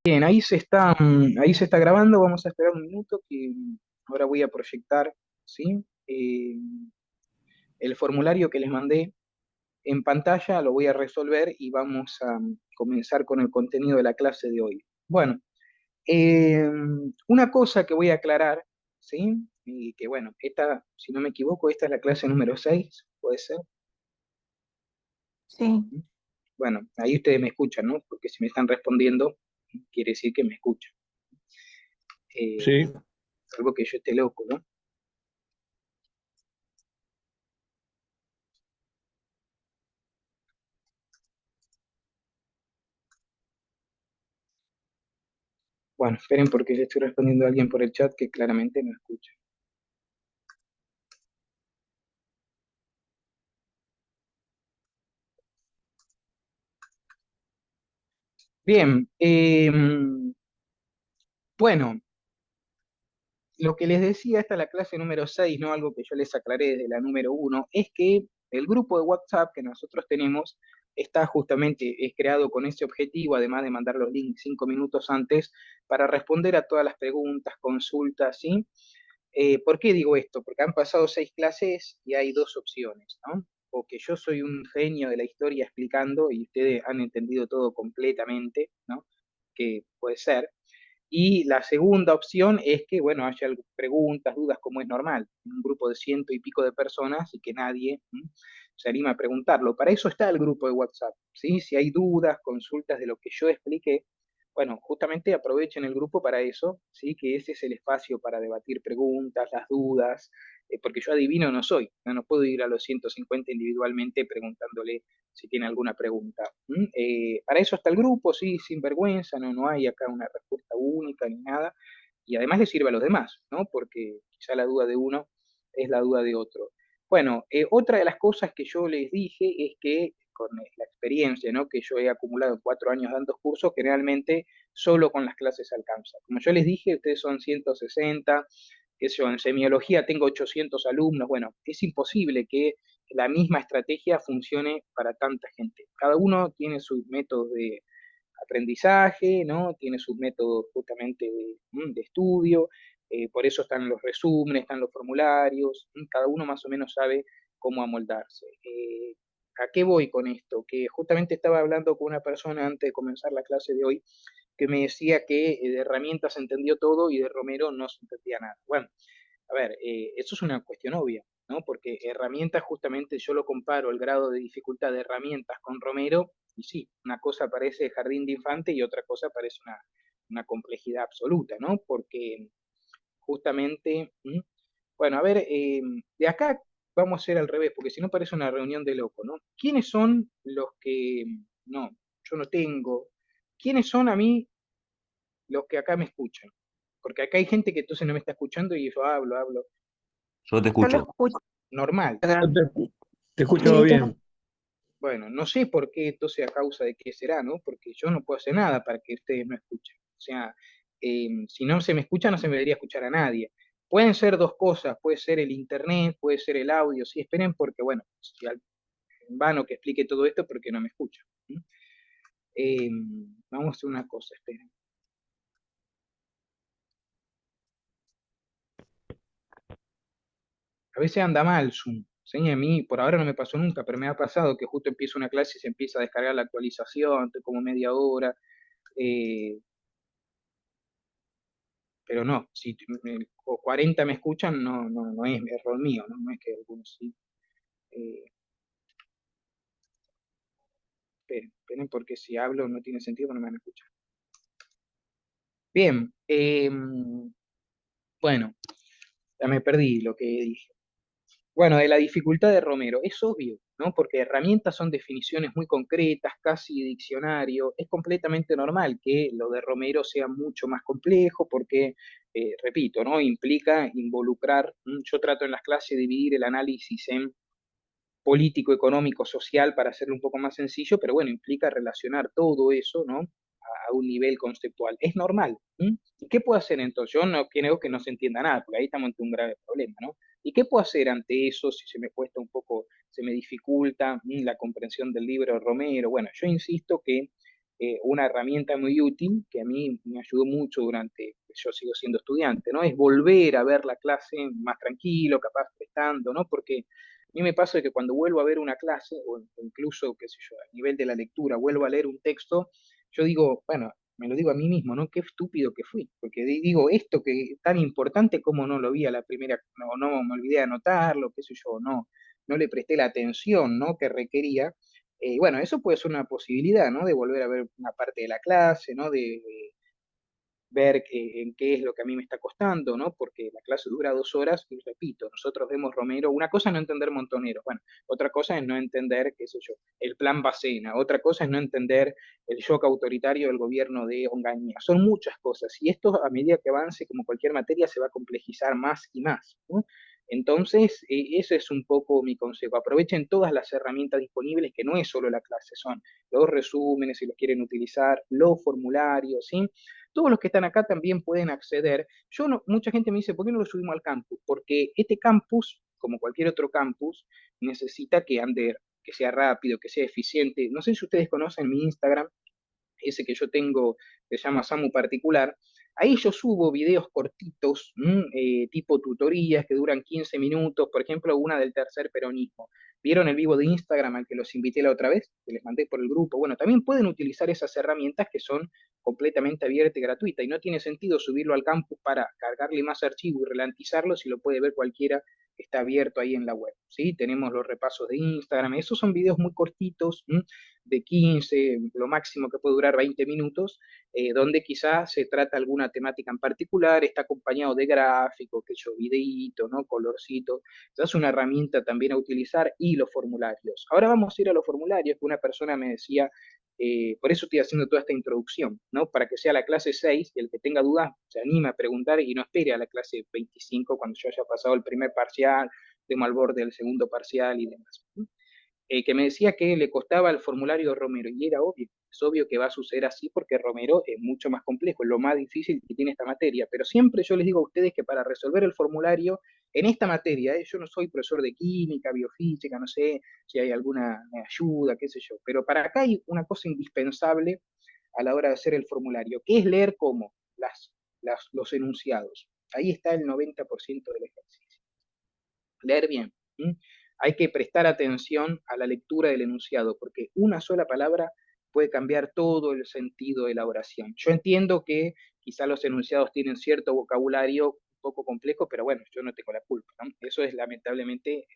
Bien, ahí se está grabando, vamos a esperar un minuto que ahora voy a proyectar, ¿sí? El formulario que les mandé en pantalla lo voy a resolver y vamos a comenzar con el contenido de la clase de hoy. Bueno, eh, una cosa que voy a aclarar, ¿sí? Y que bueno, esta, si no me equivoco, esta es la clase número 6, puede ser. Sí, Bueno, ahí ustedes me escuchan, ¿no? Porque si me están respondiendo, quiere decir que me escuchan. Sí, Algo que yo esté loco, ¿no? Bueno, esperen porque le estoy respondiendo a alguien por el chat que claramente no escucha. Bien, bueno, lo que les decía, esta es la clase número 6, ¿no? Algo que yo les aclaré desde la número 1, es que el grupo de WhatsApp que nosotros tenemos está justamente, es creado con ese objetivo, además de mandar los links 5 minutos antes, para responder a todas las preguntas, consultas, ¿sí? ¿Por qué digo esto? Porque han pasado 6 clases y hay dos opciones, ¿no? O que yo soy un genio de la historia explicando y ustedes han entendido todo completamente, ¿no? Que puede ser. Y la segunda opción es que, bueno, haya preguntas, dudas, como es normal, en un grupo de ciento y pico de personas y que nadie se anima a preguntarlo. Para eso está el grupo de WhatsApp, ¿sí? Si hay dudas, consultas de lo que yo expliqué, bueno, justamente aprovechen el grupo para eso, ¿sí? Que ese es el espacio para debatir preguntas, las dudas, porque yo adivino no soy, no puedo ir a los 150 individualmente preguntándole si tiene alguna pregunta. Para eso está el grupo, sí, sin vergüenza, no hay acá una respuesta única ni nada, y además le sirve a los demás, ¿no? Porque quizá la duda de uno es la duda de otro. Bueno, otra de las cosas que yo les dije es que con la experiencia, ¿no? Que yo he acumulado en 4 años dando cursos, generalmente solo con las clases alcanza. Como yo les dije, ustedes son 160, que yo en semiología tengo 800 alumnos, bueno, es imposible que la misma estrategia funcione para tanta gente. Cada uno tiene sus métodos de aprendizaje, ¿no? Tiene sus métodos justamente de estudio, por eso están los resúmenes, están los formularios, cada uno más o menos sabe cómo amoldarse. ¿A qué voy con esto? Que justamente estaba hablando con una persona antes de comenzar la clase de hoy que me decía que de herramientas se entendió todo y de Romero no se entendía nada. Bueno, a ver, eso es una cuestión obvia, ¿no? Porque herramientas, justamente yo lo comparo el grado de dificultad de herramientas con Romero, y sí, una cosa parece jardín de infante y otra cosa parece una complejidad absoluta, ¿no? Porque justamente, bueno, a ver, de acá vamos a hacer al revés, porque si no parece una reunión de locos, ¿no? ¿Quiénes son los que, no, yo no tengo, quiénes son a mí los que acá me escuchan? Porque acá hay gente que entonces no me está escuchando y yo hablo. yo te yo lo escucho. escucho. Normal. Yo te escucho Sí, bien. Bueno, no sé por qué, entonces a causa de qué será, ¿no? Porque yo no puedo hacer nada para que ustedes me escuchen. O sea, si no se me escucha, no se me debería escuchar a nadie. Pueden ser dos cosas, puede ser el internet, puede ser el audio, sí, esperen porque, bueno, si en vano que explique todo esto porque no me escuchan. ¿Mm? Eh, Vamos a hacer una cosa, esperen. A veces anda mal Zoom. Sí, a mí por ahora no me pasó nunca, pero me ha pasado que justo empiezo una clase y se empieza a descargar la actualización, estoy como media hora. eh, pero no, si 40 me escuchan, no es error mío, no es que algunos sí. Eh, esperen, porque si hablo no tiene sentido, no me van a escuchar. Bien, bueno, ya me perdí lo que dije. Bueno, de la dificultad de Romero, es obvio, ¿no? Porque herramientas son definiciones muy concretas, casi diccionario. Es completamente normal que lo de Romero sea mucho más complejo porque, repito, ¿no? Implica involucrar, yo trato en las clases de dividir el análisis en político, económico, social, para hacerlo un poco más sencillo, pero bueno, implica relacionar todo eso, ¿no? A un nivel conceptual. Es normal. ¿Mm? ¿Y qué puedo hacer entonces? Yo no creo que no se entienda nada, porque ahí estamos ante un grave problema, ¿no? ¿Y qué puedo hacer ante eso si se me cuesta un poco, se me dificulta la comprensión del libro de Romero? Bueno, yo insisto que una herramienta muy útil que a mí me ayudó mucho durante que yo sigo siendo estudiante, ¿no? Es volver a ver la clase más tranquilo, capaz prestando, ¿no? Porque a mí me pasa que cuando vuelvo a ver una clase, o incluso, qué sé yo, a nivel de la lectura, vuelvo a leer un texto, yo digo, bueno, me lo digo a mí mismo, ¿no? Qué estúpido que fui, porque digo, esto que es tan importante, ¿cómo no lo vi a la primera, no me olvidé de anotarlo, qué sé yo, no le presté la atención, ¿no? Que requería. Bueno, eso puede ser una posibilidad, ¿no? De volver a ver una parte de la clase, ¿no? De ver en qué es lo que a mí me está costando, ¿no? Porque la clase dura 2 horas y repito, nosotros vemos Romero, una cosa es no entender Montoneros, bueno, otra cosa es no entender, qué sé yo, el plan Bacena, otra cosa es no entender el shock autoritario del gobierno de Onganía, son muchas cosas y esto a medida que avance, como cualquier materia, se va a complejizar más y más, ¿no? Entonces, ese es un poco mi consejo. Aprovechen todas las herramientas disponibles, que no es solo la clase, son los resúmenes, si los quieren utilizar, los formularios, ¿sí? Todos los que están acá también pueden acceder. Yo no, mucha gente me dice, ¿por qué no lo subimos al campus? Porque este campus, como cualquier otro campus, necesita que ande, que sea rápido, que sea eficiente. No sé si ustedes conocen mi Instagram, ese que yo tengo, que se llama Samu Particular. Ahí yo subo videos cortitos, tipo tutorías que duran 15 minutos, por ejemplo, una del tercer peronismo. ¿Vieron el vivo de Instagram al que los invité la otra vez? Que les mandé por el grupo. Bueno, también pueden utilizar esas herramientas que son completamente abiertas y gratuitas y no tiene sentido subirlo al campus para cargarle más archivo y ralentizarlo si lo puede ver cualquiera que está abierto ahí en la web. ¿Sí? Tenemos los repasos de Instagram, esos son videos muy cortitos, de 15, lo máximo que puede durar 20 minutos, donde quizás se trata alguna temática en particular, está acompañado de gráficos, que yo, videíto, ¿no? Colorcito. Entonces es una herramienta también a utilizar y los formularios. Ahora vamos a ir a los formularios, que una persona me decía, por eso estoy haciendo toda esta introducción, ¿no? Para que sea la clase 6 y el que tenga dudas se anime a preguntar y no espere a la clase 25 cuando yo haya pasado el primer parcial, estemos al borde del segundo parcial y demás. Que me decía que le costaba el formulario de Romero, y era obvio, es obvio que va a suceder así porque Romero es mucho más complejo, es lo más difícil que tiene esta materia, pero siempre yo les digo a ustedes que para resolver el formulario en esta materia, yo no soy profesor de química, biofísica, no sé si hay alguna ayuda, qué sé yo, pero para acá hay una cosa indispensable a la hora de hacer el formulario, que es leer cómo los enunciados. Ahí está el 90% del ejercicio. Leer bien. ¿Sí? Hay que prestar atención a la lectura del enunciado, porque una sola palabra puede cambiar todo el sentido de la oración. Yo entiendo que quizá los enunciados tienen cierto vocabulario un poco complejo, pero bueno, yo no tengo la culpa, ¿no? Eso es lamentablemente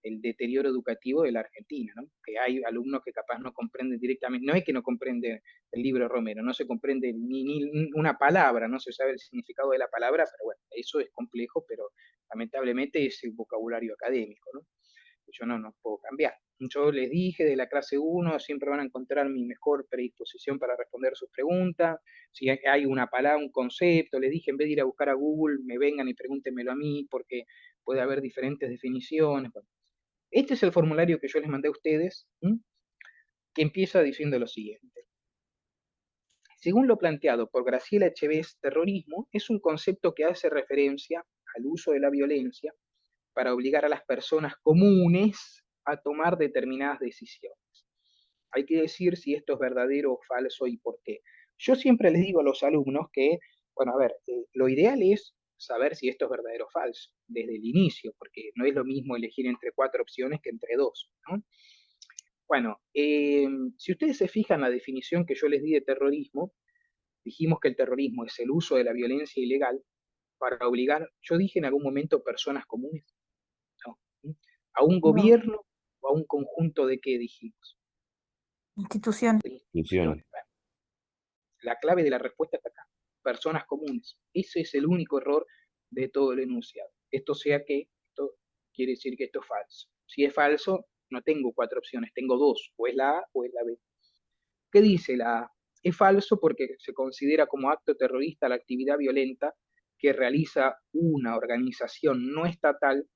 el deterioro educativo de la Argentina, ¿no? Que hay alumnos que capaz no comprenden directamente, no es que no comprenden el libro Romero, no se comprende ni una palabra, no se sabe el significado de la palabra, pero bueno, eso es complejo, pero lamentablemente es el vocabulario académico, ¿no? Yo no puedo cambiar. Yo les dije de la clase 1, siempre van a encontrar mi mejor predisposición para responder sus preguntas. Si hay una palabra, un concepto, les dije, en vez de ir a buscar a Google, me vengan y pregúntenmelo a mí, porque puede haber diferentes definiciones. Bueno, este es el formulario que yo les mandé a ustedes, que empieza diciendo lo siguiente. Según lo planteado por Graciela Echeves, terrorismo es un concepto que hace referencia al uso de la violencia para obligar a las personas comunes a tomar determinadas decisiones. Hay que decir si esto es verdadero o falso y por qué. Yo siempre les digo a los alumnos que, bueno, a ver, lo ideal es saber si esto es verdadero o falso desde el inicio, porque no es lo mismo elegir entre 4 opciones que entre 2, ¿no? Bueno, si ustedes se fijan la definición que yo les di de terrorismo, dijimos que el terrorismo es el uso de la violencia ilegal para obligar, yo dije en algún momento personas comunes, ¿no? A un No, gobierno o a un conjunto de qué dijimos. instituciones. De instituciones. Bueno, la clave de la respuesta está acá. Personas comunes. Ese es el único error de todo el enunciado. Esto sea que, esto quiere decir que esto es falso. Si es falso, no tengo 4 opciones, tengo 2, o es la A o es la B. ¿Qué dice la A? Es falso porque se considera como acto terrorista la actividad violenta que realiza una organización no estatal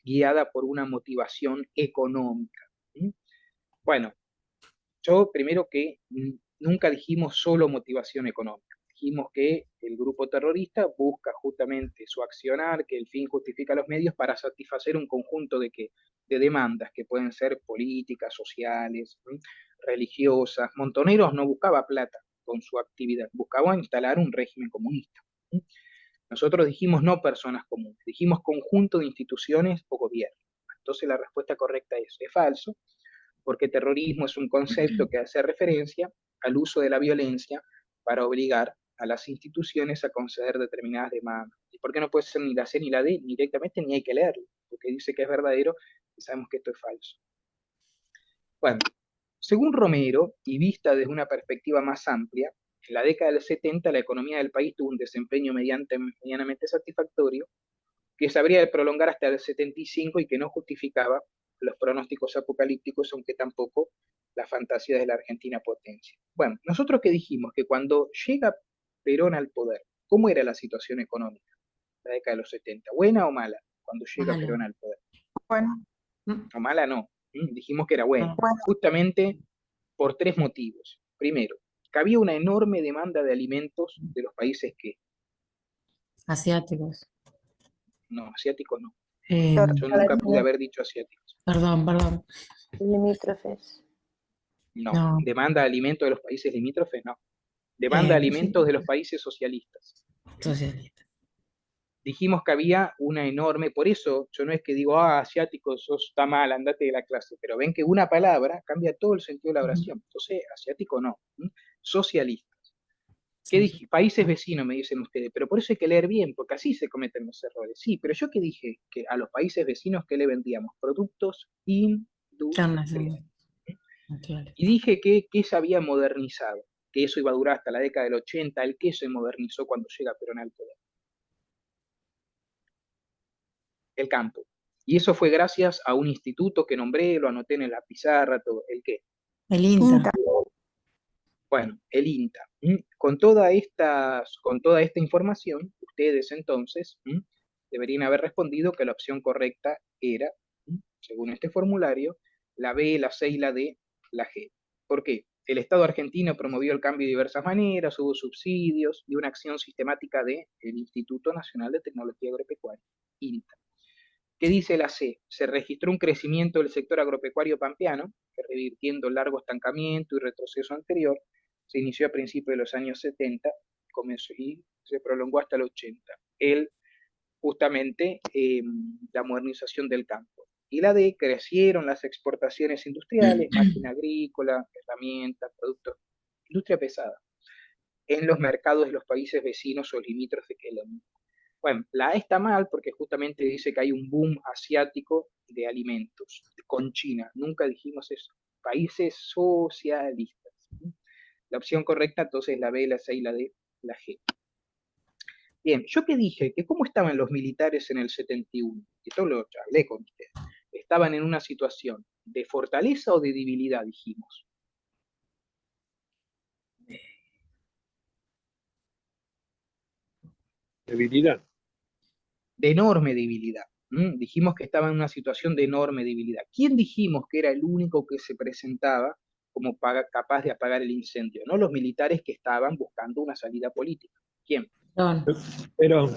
guiada por una motivación económica. Bueno, yo primero que nunca dijimos solo motivación económica. dijimos que el grupo terrorista busca justamente su accionar, que el fin justifica los medios para satisfacer un conjunto de demandas que pueden ser políticas, sociales, religiosas. Montoneros no buscaba plata con su actividad, buscaba instalar un régimen comunista. Nosotros dijimos no personas comunes, dijimos conjunto de instituciones o gobierno. Entonces la respuesta correcta es falso, porque terrorismo es un concepto que hace referencia al uso de la violencia para obligar a las instituciones a conceder determinadas demandas. ¿Y por qué no puede ser ni la C ni la D ni directamente, ni hay que leerlo? Porque dice que es verdadero y sabemos que esto es falso. Bueno, según Romero, y vista desde una perspectiva más amplia, en la década del 70 la economía del país tuvo un desempeño medianamente satisfactorio, que se habría de prolongar hasta el 75 y que no justificaba los pronósticos apocalípticos, aunque tampoco la fantasía de la Argentina potencia. Bueno, nosotros que dijimos que cuando llega Perón al poder, ¿cómo era la situación económica? La década de los 70, ¿buena o mala? Cuando llega Perón al poder. Bueno, O mala no, dijimos que era buena, bueno, justamente por tres motivos. Primero, que había una enorme demanda de alimentos de los países que, Asiáticos. no, asiáticos no. Eh, Yo nunca pude haber dicho asiáticos. perdón. Limítrofes. No. No. Demanda de alimentos de los países limítrofes, no. Demanda de alimentos de los países socialistas. Socialista. Dijimos que había una enorme, por eso yo no es que digo, asiático, sos está mal, andate de la clase, pero ven que una palabra cambia todo el sentido de la oración. Entonces, asiático no. Socialista. ¿Qué dije? Países vecinos, me dicen ustedes, pero por eso hay que leer bien, porque así se cometen los errores. Sí, pero yo que dije que a los países vecinos, ¿qué le vendíamos? Productos industriales. Y dije que se había modernizado, que eso iba a durar hasta la década del 80, el queso se modernizó cuando llega Perón al poder. El campo. Y eso fue gracias a un instituto que nombré, lo anoté en la pizarra, todo. ¿El qué? El INTA. Bueno, el INTA. Con toda esta información, ustedes entonces deberían haber respondido que la opción correcta era, según este formulario, la B, la C y la D, la G. ¿Por qué? El Estado argentino promovió el cambio de diversas maneras, hubo subsidios y una acción sistemática del Instituto Nacional de Tecnología Agropecuaria, INTA. ¿Qué dice la C? Se registró un crecimiento del sector agropecuario pampeano, que revirtiendo el largo estancamiento y retroceso anterior, se inició a principios de los años 70 comenzó, y se prolongó hasta el 80. Justamente la modernización del campo. Y la D, crecieron las exportaciones industriales, máquina agrícola, herramientas, productos, industria pesada, en los mercados de los países vecinos o limítrofes que es lo mismo. Bueno, la A está mal porque justamente dice que hay un boom asiático de alimentos con China. Nunca dijimos eso. Países socialistas. La opción correcta entonces es la B, la C y la D, la G. Bien, yo que dije que cómo estaban los militares en el 71, esto lo hablé con ustedes. ¿Estaban en una situación de fortaleza o de debilidad, dijimos? Debilidad. De enorme debilidad. Dijimos que estaba en una situación de enorme debilidad. ¿Quién dijimos que era el único que se presentaba como capaz de apagar el incendio? No los militares que estaban buscando una salida política. ¿Quién? Pero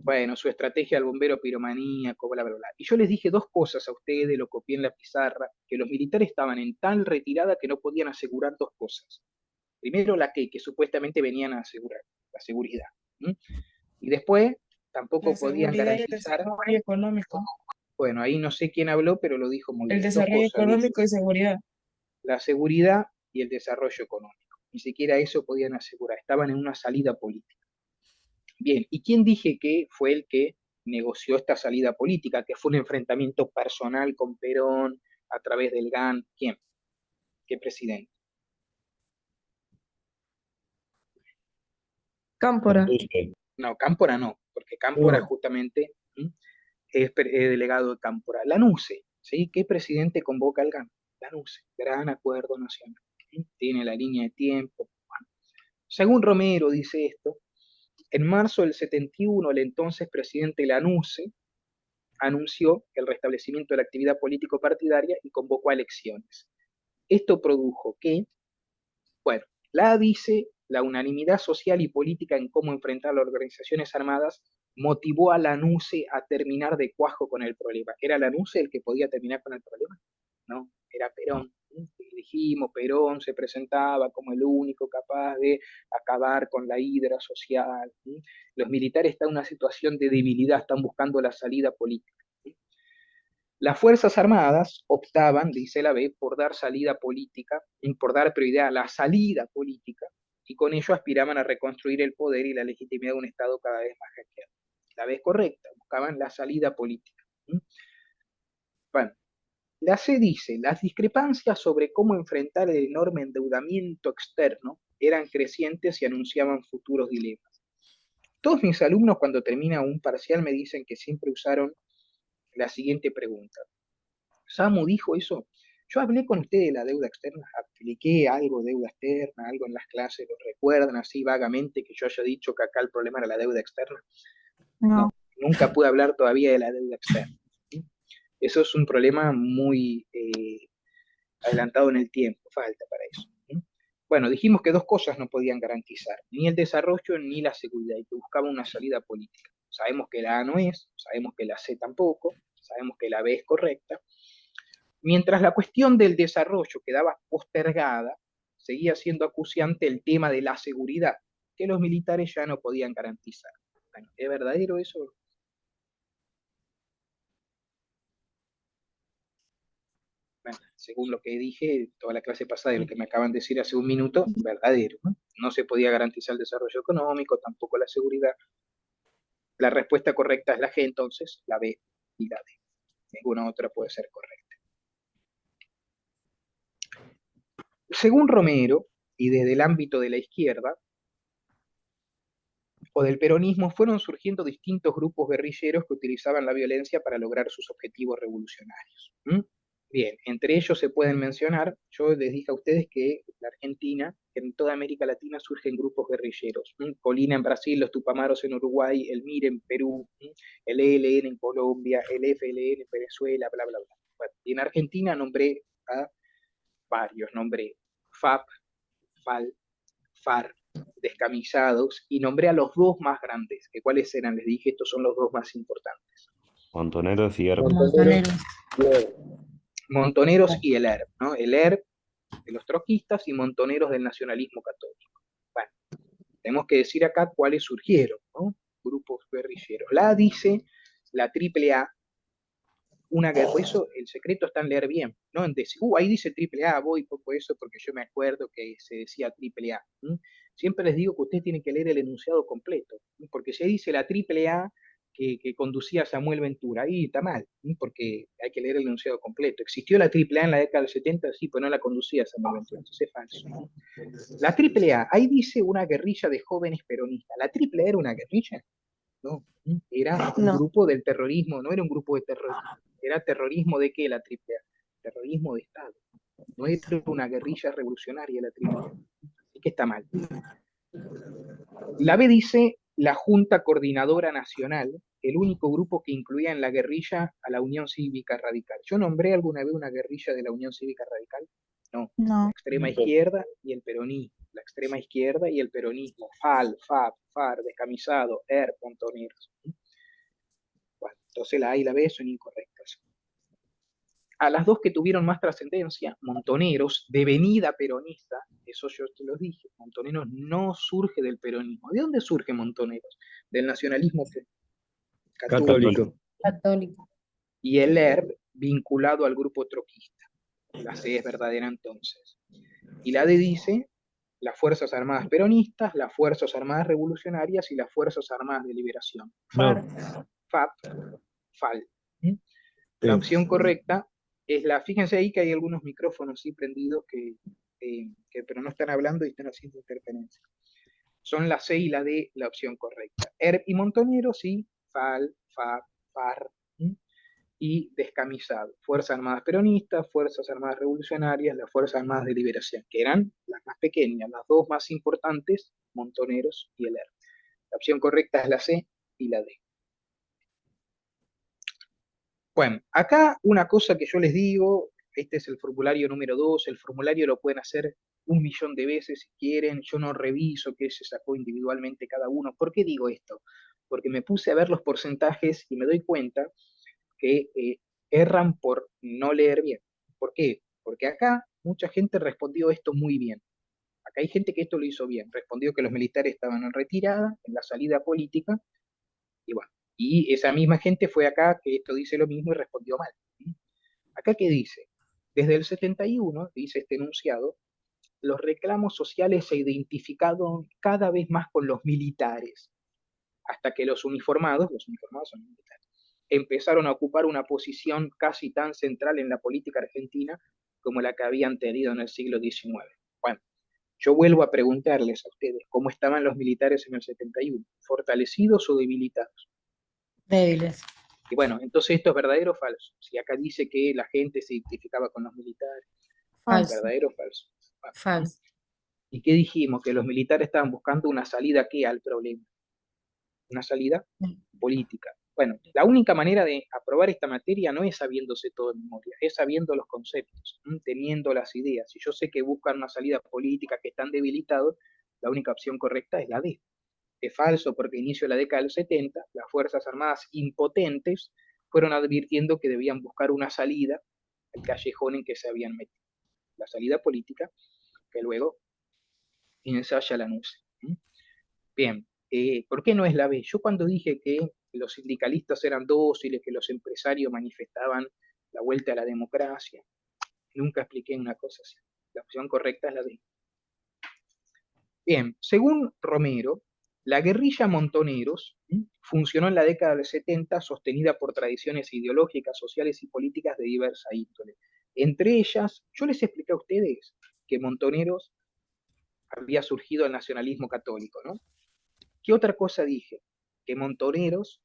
Bueno, su estrategia del bombero piromaníaco, bla, bla, bla. Y yo les dije dos cosas a ustedes, lo copié en la pizarra, que los militares estaban en tal retirada que no podían asegurar dos cosas. Primero, la que supuestamente venían a asegurar, la seguridad. Y después, tampoco podían garantizar. El desarrollo económico. Bueno, ahí no sé quién habló, pero lo dijo muy bien. El desarrollo económico y seguridad. La seguridad y el desarrollo económico. Ni siquiera eso podían asegurar. Estaban en una salida política. Bien, ¿y quién dije que fue el que negoció esta salida política, que fue un enfrentamiento personal con Perón a través del GAN? ¿Quién? ¿Qué presidente? Cámpora. No, Cámpora no, porque Cámpora justamente es delegado de Cámpora. Lanusse, ¿sí? ¿Qué presidente convoca al GAN? Lanusse, Gran Acuerdo Nacional. Tiene la línea de tiempo. Bueno, según Romero dice esto, en marzo del 71 el entonces presidente Lanusse anunció el restablecimiento de la actividad político-partidaria y convocó a elecciones. Esto produjo que, bueno, la A dice la unanimidad social y política en cómo enfrentar las organizaciones armadas motivó a Lanusse a terminar de cuajo con el problema. ¿Era Lanusse el que podía terminar con el problema? No, era Perón. Dijimos, Perón se presentaba como el único capaz de acabar con la hidra social. Los militares están en una situación de debilidad, están buscando la salida política. Las Fuerzas Armadas optaban, dice la B, por dar salida política, por dar prioridad a la salida política, y con ello aspiraban a reconstruir el poder y la legitimidad de un Estado cada vez más hackeado. La B es correcta, buscaban la salida política. Bueno, la C dice, las discrepancias sobre cómo enfrentar el enorme endeudamiento externo eran crecientes y anunciaban futuros dilemas. Todos mis alumnos cuando termina un parcial me dicen que siempre usaron la siguiente pregunta. ¿Samu dijo eso? Yo hablé con usted de la deuda externa, apliqué algo de deuda externa, algo en las clases, ¿lo recuerdan así vagamente que yo haya dicho que acá el problema era la deuda externa? No, nunca pude hablar todavía de la deuda externa. ¿Sí? Eso es un problema muy adelantado en el tiempo, falta para eso. ¿Sí? Bueno, dijimos que dos cosas no podían garantizar, ni el desarrollo ni la seguridad, y que buscaban una salida política. Sabemos que la A no es, sabemos que la C tampoco, sabemos que la B es correcta. Mientras la cuestión del desarrollo quedaba postergada, seguía siendo acuciante el tema de la seguridad, que los militares ya no podían garantizar. Bueno, ¿es verdadero eso? Bueno, según lo que dije toda la clase pasada y lo que me acaban de decir hace un minuto, verdadero, ¿no? No se podía garantizar el desarrollo económico, tampoco la seguridad. La respuesta correcta es la G, entonces, la B y la D. Ninguna otra puede ser correcta. Según Romero, y desde el ámbito de la izquierda, o del peronismo, fueron surgiendo distintos grupos guerrilleros que utilizaban la violencia para lograr sus objetivos revolucionarios. Bien, entre ellos se pueden mencionar, yo les dije a ustedes que en Argentina, en toda América Latina surgen grupos guerrilleros. Colina en Brasil, los Tupamaros en Uruguay, el MIR en Perú, el ELN en Colombia, el FLN en Venezuela, bla, bla, bla. Bueno, y en Argentina nombré a varios, nombré FAP, FAL, FAR, Descamisados, y nombré a los dos más grandes, que cuáles eran, les dije, estos son los dos más importantes. Montoneros y ERP. Montoneros. Montoneros y el ERP, ¿no? El ERP de los troquistas y Montoneros del nacionalismo católico. Bueno, tenemos que decir acá cuáles surgieron, ¿no? Grupos guerrilleros. La dice la AAA, una guerra, eso el secreto está en leer bien, ¿no? En decir, ahí dice AAA, voy poco eso porque yo me acuerdo que se decía AAA. Siempre les digo que ustedes tienen que leer el enunciado completo, porque si ahí dice la AAA que conducía Samuel Ventura, ahí está mal, porque hay que leer el enunciado completo. ¿Existió la AAA en la década del 70? Sí, pero no la conducía Samuel Ventura, entonces es falso. La AAA, ahí dice una guerrilla de jóvenes peronistas. ¿La AAA era una guerrilla? No, era un grupo del terrorismo, no era un grupo de terrorismo. ¿Era terrorismo de qué la AAA? Terrorismo de Estado. No era una guerrilla revolucionaria la AAA. Así que está mal. La B dice la Junta Coordinadora Nacional, el único grupo que incluía en la guerrilla a la Unión Cívica Radical. ¿Yo nombré alguna vez una guerrilla de la Unión Cívica Radical? No. La extrema izquierda y el peronismo. La extrema izquierda y el peronismo. FAL, FAP, FAR, Descamisado, ERP, Montoneros. Bueno, entonces la A y la B son incorrectas. A las dos que tuvieron más trascendencia, Montoneros, devenida peronista, eso yo te lo dije, Montoneros no surge del peronismo. ¿De dónde surge Montoneros? Del nacionalismo católico. Y el ERP vinculado al grupo troquista. La C es verdadera entonces. Y la D dice las Fuerzas Armadas Peronistas, las Fuerzas Armadas Revolucionarias y las Fuerzas Armadas de Liberación. FAR, FAP, FAL. La opción correcta es la, fíjense ahí que hay algunos micrófonos sí prendidos pero no están hablando y están haciendo interferencia. Son la C y la D la opción correcta. ERP y Montoneros, sí, FAL, FAP, FAR y Descamisado. Fuerzas Armadas Peronistas, Fuerzas Armadas Revolucionarias, las Fuerzas Armadas de Liberación, que eran las más pequeñas, las dos más importantes, Montoneros y el ERP. La opción correcta es la C y la D. Bueno, acá una cosa que yo les digo, este es el formulario número 2, el formulario lo pueden hacer 1.000.000 de veces si quieren, yo no reviso qué se sacó individualmente cada uno. ¿Por qué digo esto? Porque me puse a ver los porcentajes y me doy cuenta que erran por no leer bien. ¿Por qué? Porque acá mucha gente respondió esto muy bien. Acá hay gente que esto lo hizo bien. Respondió que los militares estaban en retirada, en la salida política, y bueno. Y esa misma gente fue acá que esto dice lo mismo y respondió mal. Acá qué dice, desde el 71, dice este enunciado, los reclamos sociales se identificaron cada vez más con los militares, hasta que los uniformados son militares, empezaron a ocupar una posición casi tan central en la política argentina como la que habían tenido en el siglo XIX. Bueno, yo vuelvo a preguntarles a ustedes, ¿cómo estaban los militares en el 71? ¿Fortalecidos o debilitados? Débiles. Y bueno, entonces esto es verdadero o falso. Si acá dice que la gente se identificaba con los militares, Falso. ¿verdadero o falso? Bueno, Falso. ¿y qué dijimos? Que los militares estaban buscando una salida ¿qué al problema? Una salida política. Bueno, la única manera de aprobar esta materia no es sabiéndose todo de memoria, es sabiendo los conceptos, teniendo las ideas. Si yo sé que buscan una salida política, que están debilitados, la única opción correcta es la D. Es falso porque a inicio de la década del 70, las Fuerzas Armadas impotentes fueron advirtiendo que debían buscar una salida al callejón en que se habían metido. La salida política que luego ensaya la NUCE. Bien, ¿por qué no es la B? Yo cuando dije que los sindicalistas eran dóciles, que los empresarios manifestaban la vuelta a la democracia, nunca expliqué una cosa así. La opción correcta es la D. Bien, según Romero, la guerrilla Montoneros funcionó en la década del 70 sostenida por tradiciones ideológicas, sociales y políticas de diversa índole. Entre ellas, yo les expliqué a ustedes que Montoneros había surgido el nacionalismo católico, ¿no? ¿Qué otra cosa dije? Que Montoneros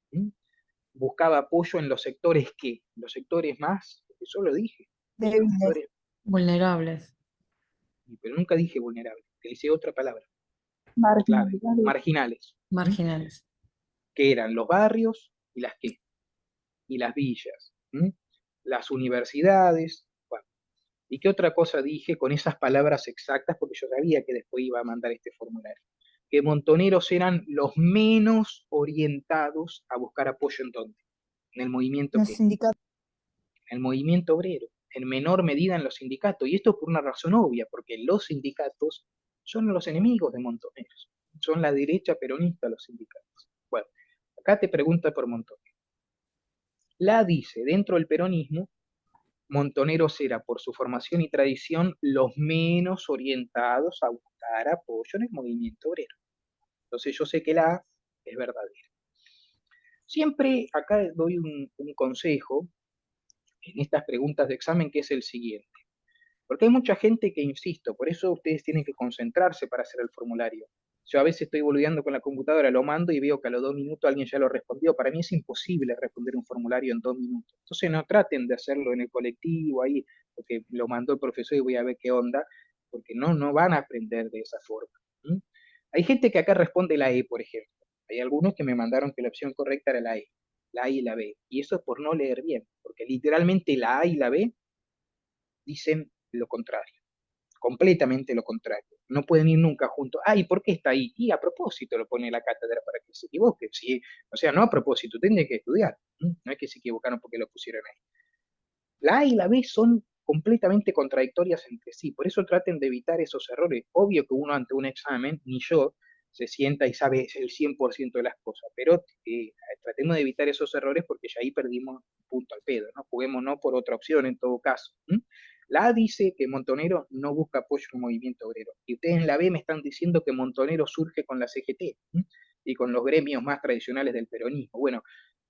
buscaba apoyo en los sectores ¿qué? Los sectores más, eso lo dije, los Débiles. sectores, Vulnerables. pero nunca dije vulnerable, utilicé otra palabra clave, Marginales. marginales, Marginales. que eran los barrios y las qué, y las villas, las universidades, bueno. ¿Y qué otra cosa dije con esas palabras exactas? Porque yo sabía que después iba a mandar este formulario. Que Montoneros eran los menos orientados a buscar apoyo en dónde, en el movimiento Los qué, sindicatos. en el movimiento obrero, en menor medida en los sindicatos, y esto por una razón obvia, porque los sindicatos son los enemigos de Montoneros, son la derecha peronista los sindicatos. Bueno, acá te pregunta por Montoneros. La dice, dentro del peronismo, Montoneros era, por su formación y tradición, los menos orientados a buscar apoyo en el movimiento obrero. Entonces yo sé que la A es verdadera. Siempre acá doy un consejo en estas preguntas de examen que es el siguiente. Porque hay mucha gente que, insisto, por eso ustedes tienen que concentrarse para hacer el formulario. Yo a veces estoy boludeando con la computadora, lo mando y veo que a los 2 minutos alguien ya lo respondió. Para mí es imposible responder un formulario en 2 minutos. Entonces no traten de hacerlo en el colectivo ahí, porque lo mandó el profesor y voy a ver qué onda, porque no van a aprender de esa forma. Hay gente que acá responde la E, por ejemplo. Hay algunos que me mandaron que la opción correcta era la E, la A y la B. Y eso es por no leer bien, porque literalmente la A y la B dicen lo contrario, completamente lo contrario. No pueden ir nunca juntos. Ah, ¿y por qué está ahí? Y a propósito lo pone la cátedra para que se equivoque. ¿Sí? O sea, no a propósito, tienen que estudiar. No es que se equivocaron porque lo pusieron ahí. La A y la B son completamente contradictorias entre sí, por eso traten de evitar esos errores. Obvio que uno ante un examen, ni yo, se sienta y sabe el 100% de las cosas, pero tratemos de evitar esos errores porque ya ahí perdimos punto al pedo, ¿no? Juguemos no por otra opción en todo caso. La A dice que Montonero no busca apoyo en el movimiento obrero, y ustedes en la B me están diciendo que Montonero surge con la CGT y con los gremios más tradicionales del peronismo. Bueno,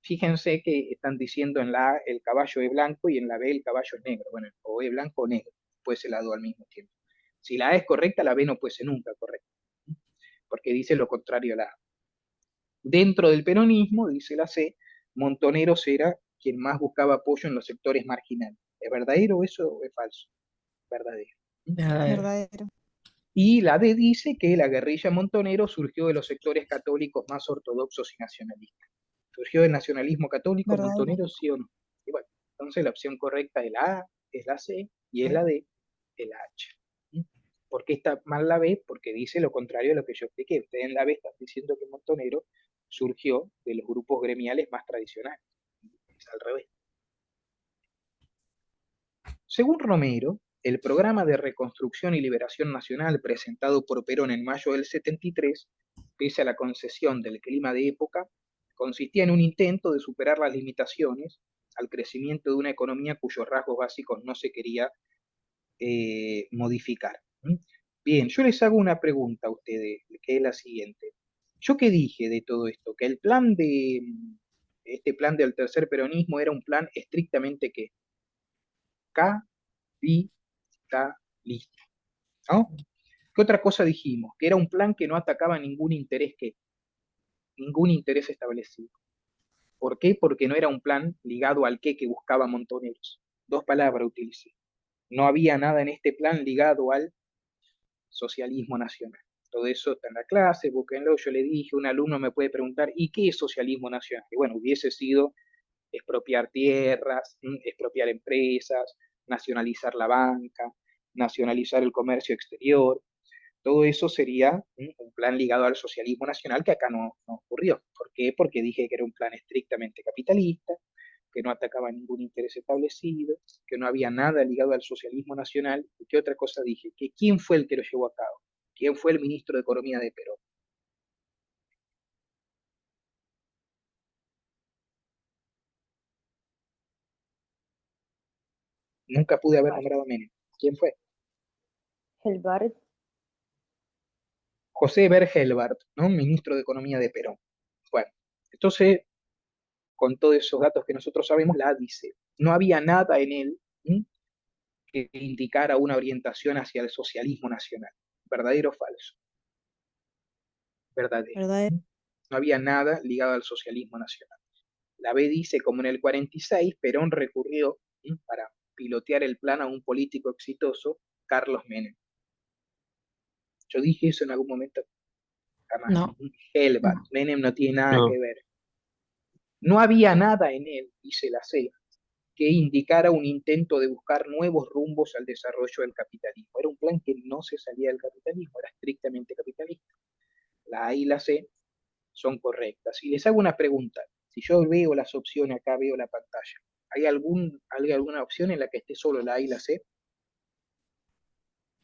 fíjense que están diciendo en la A el caballo es blanco y en la B el caballo es negro. Bueno, o es blanco o negro, puede ser las dos al mismo tiempo. Si la A es correcta, la B no puede ser nunca correcta, porque dice lo contrario a la A. Dentro del peronismo, dice la C, Montoneros era quien más buscaba apoyo en los sectores marginales. ¿Es verdadero o eso es falso? Verdadero. Verdadero. Verdadero. Y la D dice que la guerrilla Montonero surgió de los sectores católicos más ortodoxos y nacionalistas. ¿Surgió del nacionalismo católico Verdadero. Montonero, sí o no? Y bueno, entonces la opción correcta es la A es la C y es la D es la H. ¿Mm? ¿Por qué está mal la B? Porque dice lo contrario a lo que yo expliqué. Ustedes en la B están diciendo que Montonero surgió de los grupos gremiales más tradicionales. Es al revés. Según Romero, el programa de reconstrucción y liberación nacional presentado por Perón en mayo del 73, pese a la concesión del clima de época, consistía en un intento de superar las limitaciones al crecimiento de una economía cuyos rasgos básicos no se quería modificar. ¿Mm? Bien, yo les hago una pregunta a ustedes, que es la siguiente. ¿Yo qué dije de todo esto? Que el plan de este plan del tercer peronismo era un plan estrictamente que capitalista, ¿no? ¿Qué otra cosa dijimos? Que era un plan que no atacaba ningún interés establecido. ¿Por qué? Porque no era un plan ligado al que buscaba Montoneros. Dos palabras utilicé. No había nada en este plan ligado al socialismo nacional. Todo eso está en la clase, búsquenlo. Yo le dije, un alumno me puede preguntar, ¿y qué es socialismo nacional? Y bueno, hubiese sido expropiar tierras, expropiar empresas, nacionalizar la banca, nacionalizar el comercio exterior. Todo eso sería un plan ligado al socialismo nacional que acá no ocurrió. ¿Por qué? Porque dije que era un plan estrictamente capitalista, que no atacaba ningún interés establecido, que no había nada ligado al socialismo nacional. ¿Y qué otra cosa dije? Que quién fue el que lo llevó a cabo, quién fue el ministro de Economía de Perón. Nunca pude haber nombrado a Menem. ¿Quién fue? Helbart. José Bergelbart, ¿no? Ministro de Economía de Perón. Bueno, entonces, con todos esos datos que nosotros sabemos, la dice, no había nada en él que indicara una orientación hacia el socialismo nacional. ¿Verdadero o falso? Verdadero. ¿Verdad? No había nada ligado al socialismo nacional. La B dice, como en el 46, Perón recurrió para pilotear el plan a un político exitoso, Carlos Menem. Yo dije eso en algún momento, jamás. No. Helbart, Menem no tiene nada No. que ver. No había nada en él, dice la C, que indicara un intento de buscar nuevos rumbos al desarrollo del capitalismo. Era un plan que no se salía del capitalismo, era estrictamente capitalista. La A y la C son correctas. Y les hago una pregunta. Si yo veo las opciones acá, veo la pantalla, ¿hay alguna opción en la que esté solo la A y la C?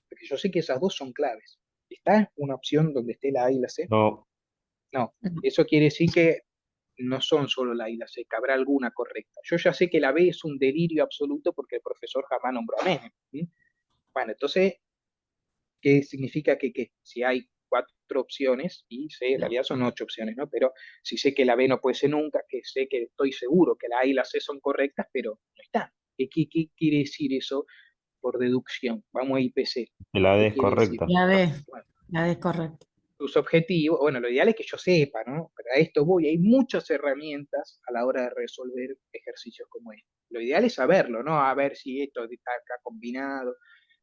Porque yo sé que esas dos son claves. ¿Está una opción donde esté la A y la C? No. No. Eso quiere decir que no son solo la A y la C, que habrá alguna correcta. Yo ya sé que la B es un delirio absoluto porque el profesor jamás nombró a Menem. Bueno, entonces, ¿qué significa que si hay cuatro opciones, y sé, en realidad son ocho opciones, ¿no? Pero si sé que la B no puede ser nunca, que sé que estoy seguro que la A y la C son correctas, pero no está. ¿Qué quiere decir eso por deducción? Vamos a IPC. La D ¿Qué es quiere decir? correcta. La B. Bueno, La D es correcta. tus objetivos, bueno, lo ideal es que yo sepa, ¿no? Pero a esto voy, hay muchas herramientas a la hora de resolver ejercicios como este. Lo ideal es saberlo, ¿no? A ver si esto está acá combinado.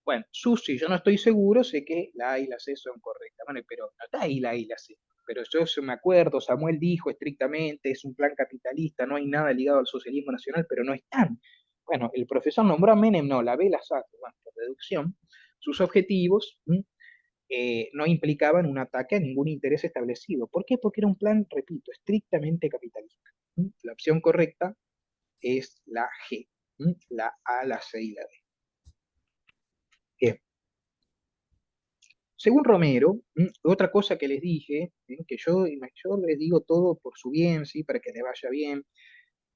Bueno, Susi, yo no estoy seguro, sé que la A y la C son correctas. Bueno, pero no está ahí la A y la C. Pero yo me acuerdo, Samuel dijo estrictamente, es un plan capitalista, no hay nada ligado al socialismo nacional, pero no están. Bueno, el profesor nombró a Menem, no, la B la saco, bueno, por deducción. Sus objetivos, no implicaban un ataque a ningún interés establecido. ¿Por qué? Porque era un plan, repito, estrictamente capitalista. La opción correcta es la G, la A, la C y la D. Bien. Según Romero, otra cosa que les dije, que yo les digo todo por su bien, ¿sí? Para que les vaya bien.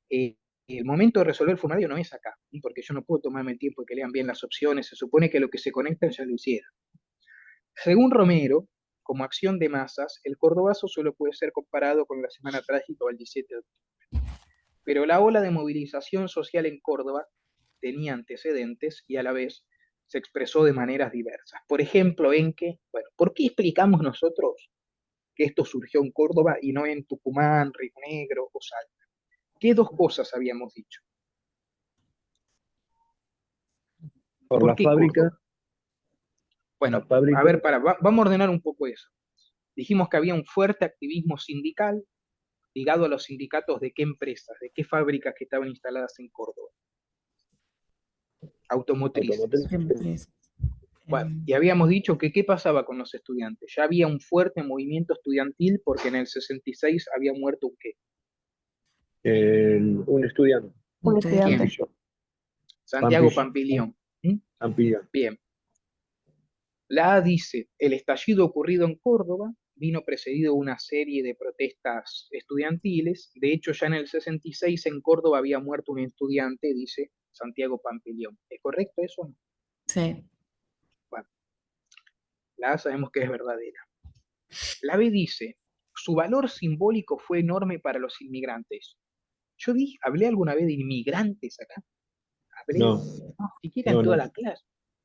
El momento de resolver el formulario no es acá, porque yo no puedo tomarme el tiempo de que lean bien las opciones, se supone que lo que se conectan ya lo hicieron. Según Romero, como acción de masas, el cordobazo solo puede ser comparado con la Semana Trágica del 17 de octubre. Pero la ola de movilización social en Córdoba tenía antecedentes y a la vez se expresó de maneras diversas. Por ejemplo, bueno, ¿por qué explicamos nosotros que esto surgió en Córdoba y no en Tucumán, Río Negro o Salta? ¿Qué dos cosas habíamos dicho? Por ¿Por la qué fábrica. Córdoba? Bueno, La fábrica. a ver, vamos a ordenar un poco eso. Dijimos que había un fuerte activismo sindical ligado a los sindicatos de qué empresas, de qué fábricas que estaban instaladas en Córdoba. Automotrices. Automotriz. Bueno, y habíamos dicho que qué pasaba con los estudiantes. Ya había un fuerte movimiento estudiantil porque en el 66 había muerto un qué. Un estudiante. Un estudiante. Pampillo. Santiago Pampillo. Pampilión. ¿Mm? Pampillón. Bien. La A dice, el estallido ocurrido en Córdoba vino precedido de una serie de protestas estudiantiles. De hecho, ya en el 66 en Córdoba había muerto un estudiante, dice Santiago Pampilión. ¿Es correcto eso o no? Sí. Bueno, la A sabemos que es verdadera. La B dice, su valor simbólico fue enorme para los inmigrantes. Yo dije, ¿hablé alguna vez de inmigrantes acá? Hablé, No, siquiera en no, toda no. la clase.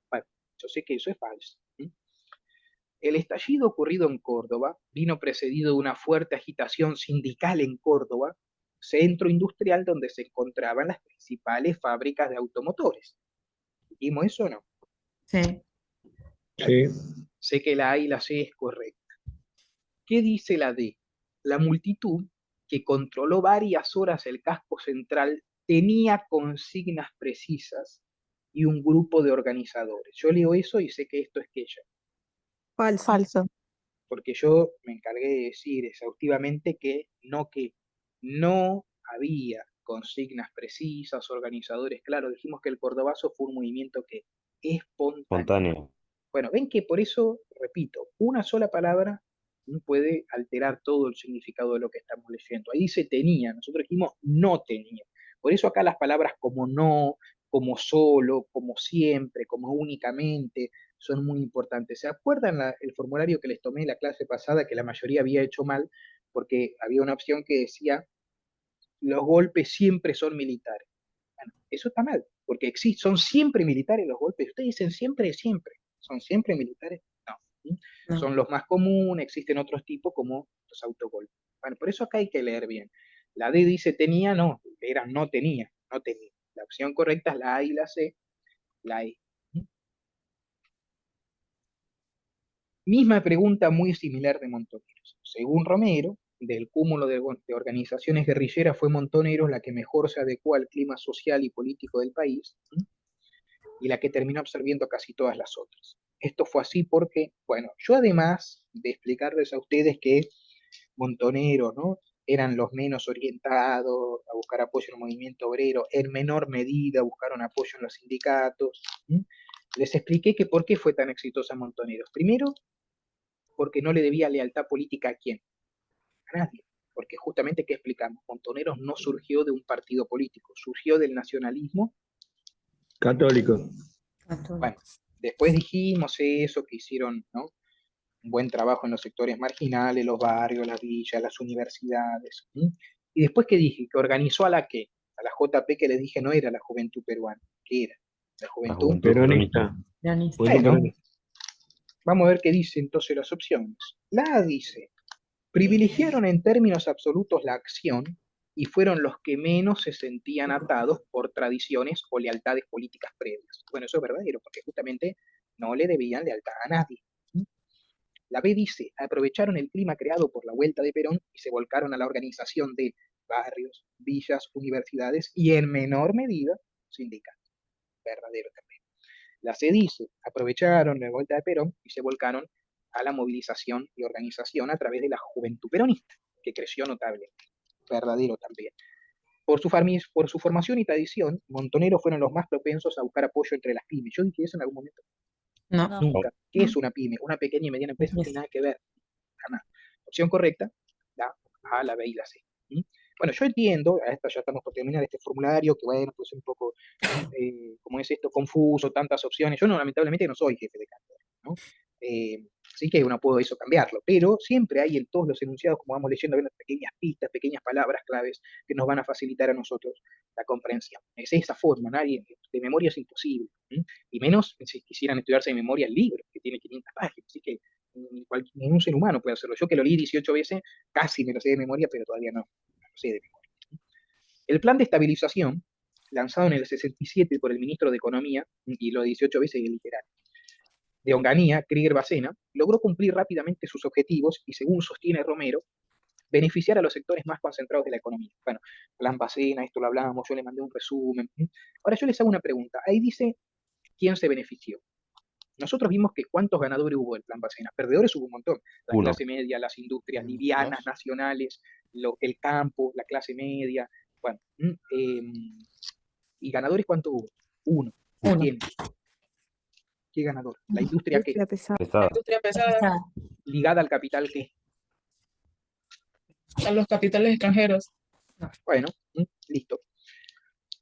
Bueno, yo sé que eso es falso. El estallido ocurrido en Córdoba vino precedido de una fuerte agitación sindical en Córdoba, centro industrial donde se encontraban las principales fábricas de automotores. ¿Dijimos eso o no? Sí. Sí. Sé que la A y la C es correcta. ¿Qué dice la D? La multitud, que controló varias horas el casco central, tenía consignas precisas y un grupo de organizadores. Yo leo eso y sé que esto es Quella, Falso. porque yo me encargué de decir exhaustivamente que no había consignas precisas, organizadores claros. Dijimos que el Cordobazo fue un movimiento que espontáneo. Espontáneo. Bueno, ven que por eso, repito, una sola palabra puede alterar todo el significado de lo que estamos leyendo. Ahí dice tenía, nosotros dijimos no tenía. Por eso acá las palabras como no, como solo, como siempre, como únicamente, son muy importantes. ¿Se acuerdan el formulario que les tomé en la clase pasada, que la mayoría había hecho mal, porque había una opción que decía los golpes siempre son militares? Bueno, eso está mal, porque son siempre militares los golpes. Ustedes dicen siempre, siempre. ¿Son siempre militares? No. ¿Mm? No. Son los más comunes, existen otros tipos como los autogolpes. Bueno, por eso acá hay que leer bien. La D dice tenía, no, era no tenía, no tenía. La opción correcta es la A y la C, la E. ¿Mm? Misma pregunta muy similar de Montoneros. Según Romero, del cúmulo de organizaciones guerrilleras fue Montoneros la que mejor se adecuó al clima social y político del país, ¿sí? Y la que terminó absorbiendo a casi todas las otras. Esto fue así porque, bueno, yo además de explicarles a ustedes que Montoneros, ¿no?, eran los menos orientados a buscar apoyo en el movimiento obrero, en menor medida buscaron apoyo en los sindicatos, ¿sí? Les expliqué que por qué fue tan exitosa Montoneros. Primero, porque no le debía lealtad política a quién, a nadie, porque justamente, ¿qué explicamos? Montoneros no surgió de un partido político, surgió del nacionalismo Católico. Bueno, después dijimos eso, que hicieron, ¿no?, un buen trabajo en los sectores marginales, los barrios, las villas, las universidades. ¿Sí? Y después, ¿qué dije? Que organizó a la que, a la JP, que les dije no era la Juventud Peruana, ¿qué era? La La Juventud. juventud Peronista. peronista. Juventud Bueno, peronista. vamos a ver qué dice entonces las opciones. La A dice, privilegiaron en términos absolutos la acción y fueron los que menos se sentían atados por tradiciones o lealtades políticas previas. Bueno, eso es verdadero, porque justamente no le debían lealtad a nadie. La B dice, aprovecharon el clima creado por la vuelta de Perón y se volcaron a la organización de barrios, villas, universidades y en menor medida sindicatos. Verdadero también. La C dice, aprovecharon la vuelta de Perón y se volcaron a la movilización y organización a través de la juventud peronista, que creció notablemente. Verdadero también. Por su formación y tradición, Montoneros fueron los más propensos a buscar apoyo entre las pymes. Yo dije eso en algún momento. No. Nunca. ¿Qué es una pyme? Una pequeña y mediana empresa no tiene nada que ver. Jamás. Opción correcta, la A, la B y la C. ¿Mm? Bueno, yo entiendo, a esta ya estamos por terminar este formulario, que bueno, pues un poco, como es esto, confuso, tantas opciones. Yo no, lamentablemente no soy jefe de cátedra, ¿no? Sí que uno puede eso cambiarlo, pero siempre hay en todos los enunciados, como vamos leyendo, hay unas pequeñas pistas, pequeñas palabras claves que nos van a facilitar a nosotros la comprensión. Es esa forma, nadie, de memoria es imposible, ¿Mm? Y menos si quisieran estudiarse de memoria el libro, que tiene 500 páginas, así que ningún ser humano puede hacerlo. Yo que lo leí 18 veces, casi me lo sé de memoria, pero todavía no lo sé de memoria. El plan de estabilización, lanzado en el 67 por el ministro de Economía, y lo 18 veces el literal, de Onganía, Krieger Bacena, logró cumplir rápidamente sus objetivos y, según sostiene Romero, beneficiar a los sectores más concentrados de la economía. Bueno, plan Bacena, esto lo hablábamos, yo le mandé un resumen. Ahora yo les hago una pregunta. Ahí dice ¿quién se benefició? Nosotros vimos que cuántos ganadores hubo del plan Bacena. Perdedores hubo un montón. La Uno. clase media, las industrias livianas, Dos. nacionales, el campo, la clase media. Bueno, ¿y ganadores cuánto hubo? Uno. Uno. ¿Quién? ¿Qué ganador? ¿La industria qué? Industria pesada. La Pesada. industria pesada, Pesada. ¿Ligada al capital qué? a los capitales extranjeros. Bueno, listo.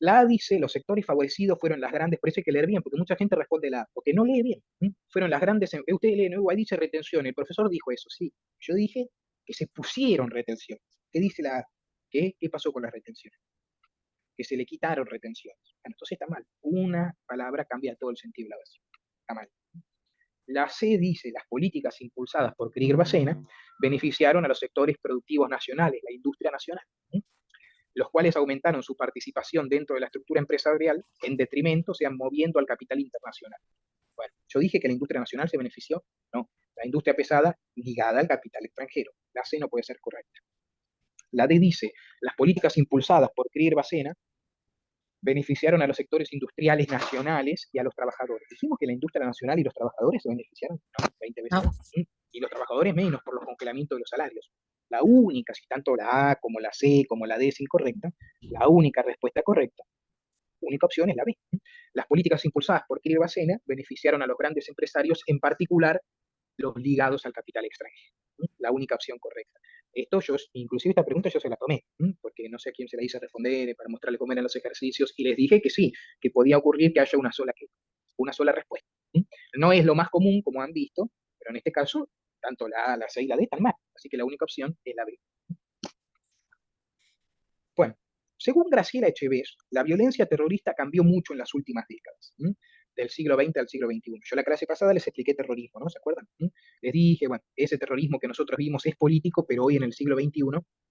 La A dice, los sectores favorecidos fueron las grandes, por eso hay que leer bien, porque mucha gente responde la A, porque no lee bien. Fueron las grandes, usted lee, ¿no? Ahí dice retención, el profesor dijo eso, sí. Yo dije que se pusieron retención. ¿Qué dice la A? ¿Qué pasó con las retenciones? Que se le quitaron retenciones. Bueno, entonces está mal. Una palabra cambia todo el sentido de la oración. Está mal. La C dice, las políticas impulsadas por Krieger-Bacena beneficiaron a los sectores productivos nacionales, la industria nacional, los cuales aumentaron su participación dentro de la estructura empresarial en detrimento, o sea, moviendo al capital internacional. Bueno, yo dije que la industria nacional se benefició, no, la industria pesada ligada al capital extranjero. La C no puede ser correcta. La D dice, las políticas impulsadas por Krieger-Bacena beneficiaron a los sectores industriales nacionales y a los trabajadores. Dijimos que la industria nacional y los trabajadores se beneficiaron, no, 20 veces No. más. Y los trabajadores menos por los congelamientos de los salarios. La única, si tanto la A como la C como la D es incorrecta, la única respuesta correcta, única opción es la B. Las políticas impulsadas por Krieger-Bacena beneficiaron a los grandes empresarios, en particular los ligados al capital extranjero. La única opción correcta. Esto yo, inclusive esta pregunta yo se la tomé, porque no sé a quién se la hice responder para mostrarle cómo eran los ejercicios, y les dije que sí, que podía ocurrir que haya una sola respuesta. No es lo más común, como han visto, pero en este caso, tanto la A, la C y la D están mal, así que la única opción es la B. Bueno, según Graciela Echeverría, la violencia terrorista cambió mucho en las últimas décadas, del siglo XX al siglo XXI. Yo la clase pasada les expliqué terrorismo, ¿no? ¿Se acuerdan? Les dije, bueno, ese terrorismo que nosotros vimos es político, pero hoy en el siglo XXI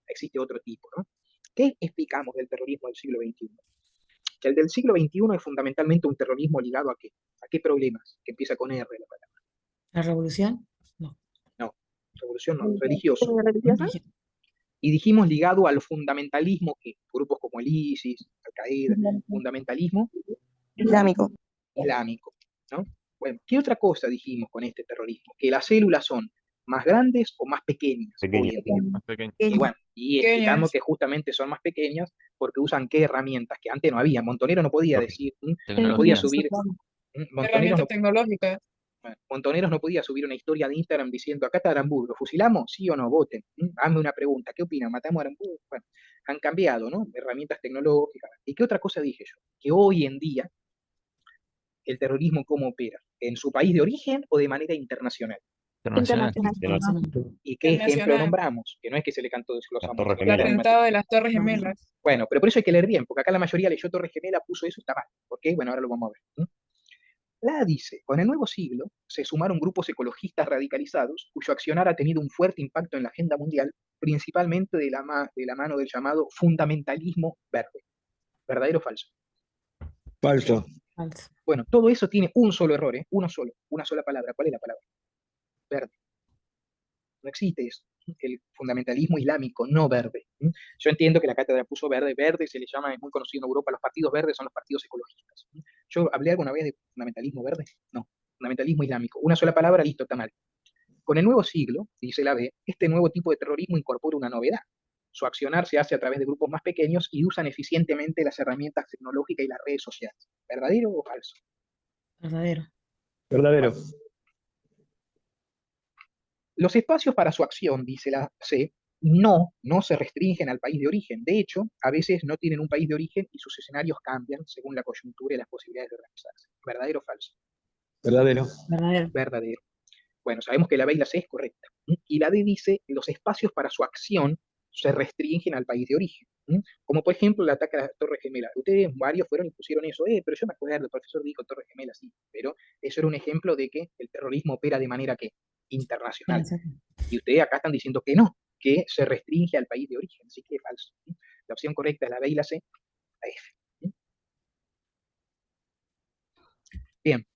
existe otro tipo, ¿no? ¿Qué explicamos del terrorismo del siglo XXI? Que el del siglo XXI es fundamentalmente un terrorismo ligado ¿a qué? ¿A qué problemas? Que empieza con R la palabra. ¿La revolución? No. No, revolución no, religioso. ¿Religiosa? Y dijimos ligado al fundamentalismo, que grupos como el ISIS, Al-Qaeda, fundamentalismo Islámico. islámico, ¿no? Bueno, ¿qué otra cosa dijimos con este terrorismo? Que las células son más grandes o más pequeñas Pequeñas. hoy en día. Más pequeño. Y bueno, y explicamos Pequeñas. que justamente son más pequeñas porque usan qué herramientas que antes no había. Montonero no podía decir, no podía Tecnología. subir, Montoneros Herramientas no, tecnológicas. bueno, Montoneros no podía subir una historia de Instagram diciendo, acá está Aramburu, ¿lo fusilamos? ¿Sí o no? Voten. Hazme una pregunta, ¿qué opinan? ¿Matamos a Aramburu? Bueno, han cambiado, ¿no? Herramientas tecnológicas. ¿Y qué otra cosa dije yo? Que hoy en día el terrorismo cómo opera, en su país de origen o de manera internacional. Internacional. Internacional. ¿Y qué ejemplo Internacional. nombramos? Que no es que se le cantó Las desglosamos. Torres El Gemelas. atentado de las Torres Gemelas. Bueno, pero por eso hay que leer bien, porque acá la mayoría leyó Torres Gemela, puso eso, está mal. ¿Por qué? Bueno, ahora lo vamos a ver. La dice, con el nuevo siglo se sumaron grupos ecologistas radicalizados cuyo accionar ha tenido un fuerte impacto en la agenda mundial, principalmente de la mano del llamado fundamentalismo verde. ¿Verdadero o falso? Falso. Falso. Bueno, todo eso tiene un solo error, uno solo, una sola palabra. ¿Cuál es la palabra? Verde. No existe eso. El fundamentalismo islámico, no verde. Yo entiendo que la cátedra puso verde, verde se le llama, es muy conocido en Europa, los partidos verdes son los partidos ecologistas. ¿Yo hablé alguna vez de fundamentalismo verde? No, fundamentalismo islámico. Una sola palabra, listo, está mal. Con el nuevo siglo, dice la B, este nuevo tipo de terrorismo incorpora una novedad. Su accionar se hace a través de grupos más pequeños y usan eficientemente las herramientas tecnológicas y las redes sociales. ¿Verdadero o falso? Verdadero. Verdadero. Los espacios para su acción, dice la C, no se restringen al país de origen. De hecho, a veces no tienen un país de origen y sus escenarios cambian según la coyuntura y las posibilidades de organizarse. ¿Verdadero o falso? Verdadero. Verdadero. Verdadero. Bueno, sabemos que la B y la C es correcta. Y la D dice, los espacios para su acción se restringen al país de origen. Como por ejemplo el ataque a la Torre Gemela. Ustedes, varios fueron y pusieron eso, pero yo me acuerdo, el profesor dijo Torre Gemela, sí, pero eso era un ejemplo de que el terrorismo opera de manera que internacional. Y ustedes acá están diciendo que no, que se restringe al país de origen, así que es falso. La opción correcta es la B y la C, la F. Bien,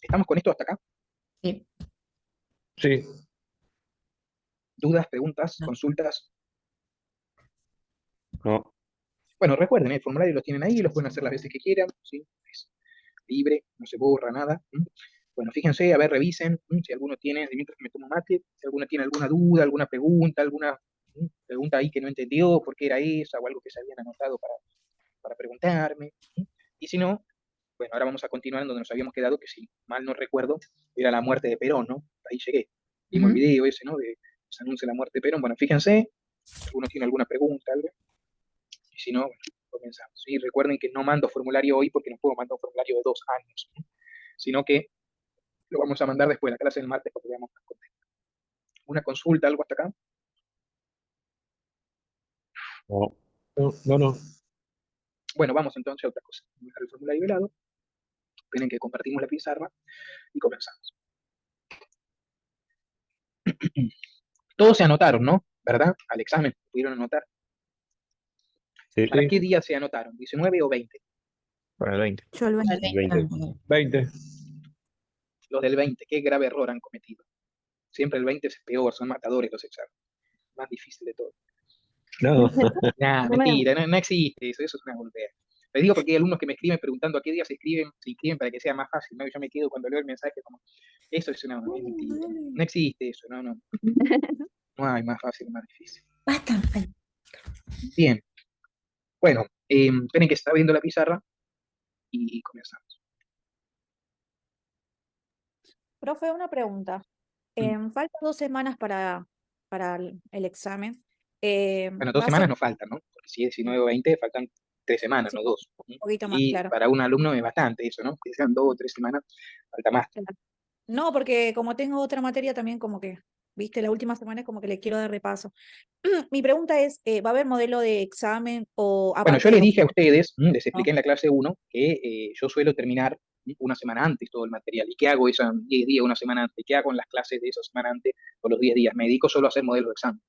¿estamos con esto hasta acá? Sí. Sí. ¿Dudas, preguntas, No. consultas? No. Bueno, recuerden, el formulario los tienen ahí, los pueden hacer las veces que quieran, ¿sí? libre, no se borra nada. Bueno, fíjense, a ver, revisen si alguno tiene, mientras que me tomo mate, si alguno tiene alguna duda, alguna pregunta, pregunta ahí que no entendió, por qué era esa, o algo que se habían anotado para preguntarme. Y si no, bueno, ahora vamos a continuar en donde nos habíamos quedado, que si mal no recuerdo, era la muerte de Perón, ¿no? Ahí llegué. Vimos el Ujú. video ese, ¿no? Se anuncia la muerte de Perón. Bueno, fíjense, si alguno tiene alguna pregunta, algo, y si no, bueno, comenzamos. Y recuerden que no mando formulario hoy porque no puedo mandar un formulario de 2 años, ¿no? Sino que lo vamos a mandar después de la clase del martes porque veamos más contenido. ¿Una consulta, algo hasta acá? No, no, no, no. Bueno, vamos entonces a otra cosa. Vamos a dejar el formulario de lado. Esperen que compartimos la pizarra y comenzamos. Todos se anotaron, ¿no? ¿Verdad? Al examen, ¿pudieron anotar? Sí, ¿Para sí. qué día se anotaron? ¿19 o 20? Para el 20. Yo el Al 20. 20. ah, 20. Los del 20, qué grave error han cometido. Siempre el 20 es peor, son matadores los exámenes. Más difícil de todo. No. Nah, No me- mentira, no existe eso, eso es una boludez. Les digo porque hay alumnos que me escriben preguntando a qué día se inscriben para que sea más fácil, ¿no? Y yo me quedo cuando leo el mensaje como, eso es una es mentira. No existe eso, no hay más fácil, más difícil. basta. Ay, Bien, bueno, esperen que se está viendo la pizarra y comenzamos. Profe, una pregunta. Mm. Faltan 2 semanas para el examen. Bueno, 2 semanas no faltan, ¿no? Porque si es 19 o 20, faltan 3 semanas, Sí, no dos. un poquito más, Y claro. para un alumno es bastante eso, ¿no? Que sean 2 o 3 semanas, falta más. Claro. No, porque como tengo otra materia también como que, viste, la última semana es como que le quiero dar repaso. Mi pregunta es, ¿va a haber modelo de examen o Bueno, aparte yo de les los dije a cursos, ustedes, les no? expliqué en la clase 1 que yo suelo terminar una semana antes todo el material. ¿Y qué hago esos 10 días, una semana antes? ¿Qué hago en las clases de esa semana antes o los 10 días? Me dedico solo a hacer modelos de examen.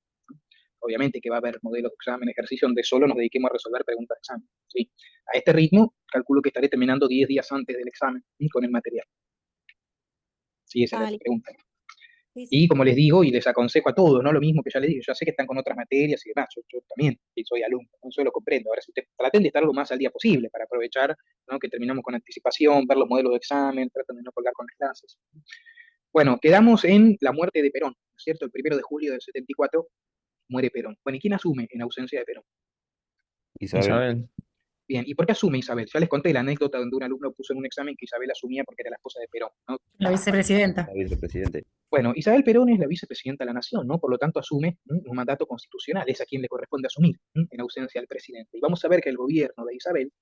Obviamente que va a haber modelos de examen, ejercicio donde solo nos dediquemos a resolver preguntas de examen. ¿Sí? A este ritmo, calculo que estaré terminando 10 días antes del examen con el material. Sí, esa era Ah, la pregunta. sí, sí. Y como les digo, y les aconsejo a todos, ¿no? Lo mismo que ya les dije, ya sé que están con otras materias y demás, yo también y soy alumno, no eso lo comprendo. Ahora, si ustedes traten de estar lo más al día posible para aprovechar, ¿no? Que terminamos con anticipación, ver los modelos de examen, traten de no colgar con las clases. Bueno, quedamos en la muerte de Perón, ¿no es cierto? El 1 de julio del 74 muere Perón. Bueno, ¿y quién asume en ausencia de Perón? Isabel, Isabel. Bien, ¿y por qué asume Isabel? Ya les conté la anécdota donde un alumno puso en un examen que Isabel asumía porque era la esposa de Perón, ¿no? la vicepresidenta. la vicepresidente. Bueno, Isabel Perón es la vicepresidenta de la Nación, ¿no? Por lo tanto, asume un mandato constitucional, es a quien le corresponde asumir en ausencia del presidente. Y vamos a ver que el gobierno de Isabel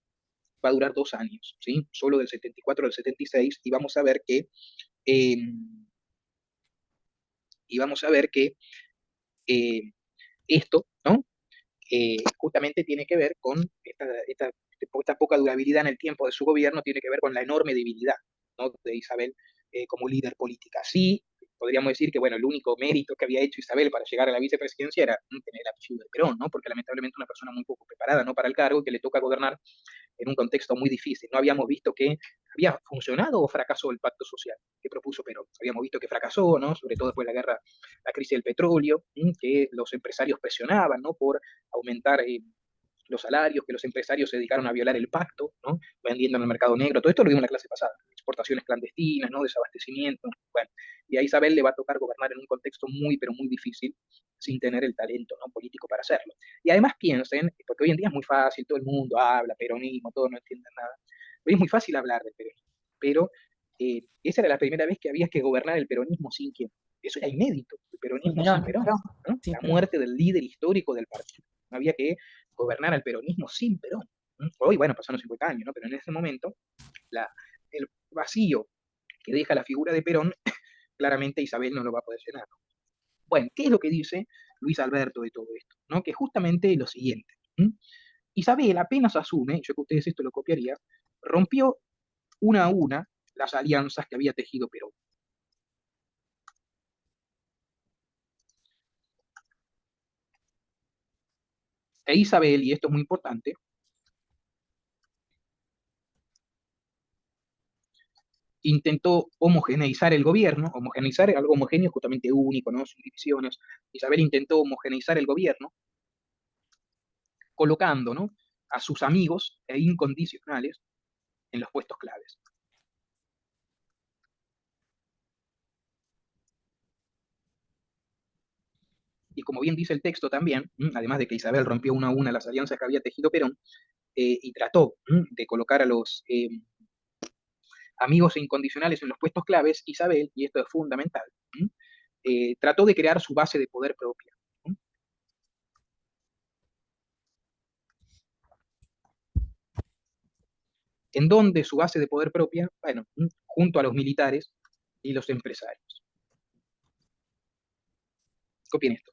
va a durar 2 años, ¿sí? Solo del 74 al 76, eh, y vamos a ver que eh, esto, ¿no? Justamente tiene que ver con esta poca durabilidad en el tiempo de su gobierno, tiene que ver con la enorme debilidad, ¿no? De Isabel como líder política. Sí, podríamos decir que, bueno, el único mérito que había hecho Isabel para llegar a la vicepresidencia era tener el apellido de Perón, ¿no? Porque lamentablemente una persona muy poco preparada, ¿no? Para el cargo y que le toca gobernar en un contexto muy difícil. No habíamos visto que había funcionado o fracasó el pacto social que propuso Perón. Habíamos visto que fracasó, ¿no? Sobre todo después de la guerra, la crisis del petróleo, que los empresarios presionaban, ¿no? Por aumentar los salarios, que los empresarios se dedicaron a violar el pacto, ¿no? Vendiendo en el mercado negro. Todo esto lo vimos en la clase pasada. Exportaciones clandestinas, ¿no? Desabastecimiento. Bueno, y a Isabel le va a tocar gobernar en un contexto muy, pero muy difícil, sin tener el talento, ¿no? Político para hacerlo. Y además piensen, porque hoy en día es muy fácil, todo el mundo habla, peronismo, todos no entienden nada. Hoy es muy fácil hablar del peronismo, pero esa era la primera vez que había que gobernar el peronismo sin quién. Eso era inédito, el Sin peronismo sin Perón. Perón, ¿no? Sin La Perón. muerte del líder histórico del partido. No había que gobernar al peronismo sin Perón. Hoy, bueno, pasaron 50 años, ¿no? Pero en ese momento, el vacío que deja la figura de Perón, claramente Isabel no lo va a poder llenar. Bueno, ¿qué es lo que dice Luis Alberto de todo esto? ¿No? Que justamente lo siguiente. Isabel apenas asume, yo que ustedes esto lo copiaría, rompió una a una las alianzas que había tejido Perón. E Isabel, y esto es muy importante, intentó homogeneizar el gobierno, homogeneizar algo homogéneo, justamente único, ¿no? Sin divisiones. Isabel intentó homogeneizar el gobierno, colocando, ¿no? A sus amigos e incondicionales en los puestos claves. y como bien dice el texto también, además de que Isabel rompió una a una las alianzas que había tejido Perón, y trató de colocar a los amigos incondicionales en los puestos claves, Isabel, y esto es fundamental, trató de crear su base de poder propia. ¿En dónde su base de poder propia? Bueno, junto a los militares y los empresarios. Copien esto.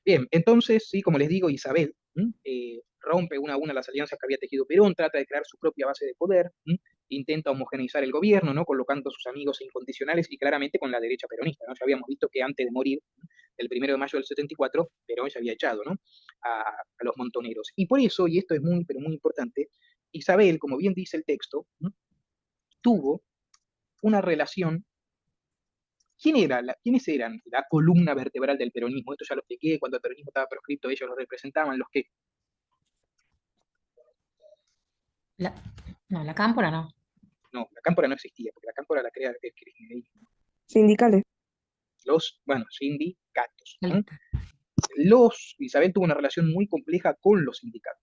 Bien, entonces, sí, como les digo, Isabel rompe una a una las alianzas que había tejido Perón, trata de crear su propia base de poder, intenta homogeneizar el gobierno, ¿no? Colocando a sus amigos incondicionales y claramente con la derecha peronista, ¿no? Ya habíamos visto que antes de morir, el 1 de mayo del 74, Perón ya había echado, ¿no? A los montoneros. Y por eso, y esto es muy, pero muy importante, Isabel, como bien dice el texto, tuvo una relación. ¿Quiénes eran la columna vertebral del peronismo? Esto ya lo expliqué, cuando el peronismo estaba proscripto, ellos lo representaban, los que La, no, la cámpora no. no, la cámpora no existía, porque la cámpora la crea el kirchnerismo. Sindicales. Los, bueno, sindicatos. Vale. Isabel tuvo una relación muy compleja con los sindicatos.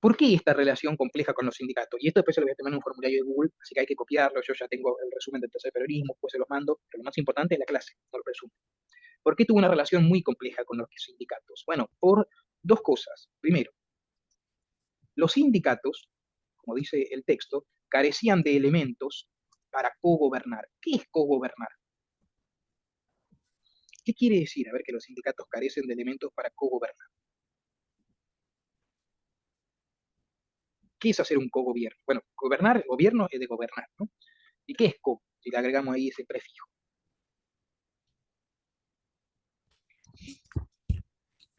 ¿Por qué esta relación compleja con los sindicatos? Y esto después se lo voy a tomar en un formulario de Google, así que hay que copiarlo, yo ya tengo el resumen del tercer peronismo, pues se los mando, pero lo más importante es la clase, no el resumen. ¿Por qué tuvo una relación muy compleja con los sindicatos? Bueno, por dos cosas. Primero, los sindicatos, como dice el texto, carecían de elementos para cogobernar. ¿Qué es cogobernar? ¿Qué quiere decir? A ver, que los sindicatos carecen de elementos para cogobernar. ¿Qué es hacer un cogobierno? Bueno, gobernar, el gobierno es de gobernar, ¿no? ¿Y qué es co? Si le agregamos ahí ese prefijo.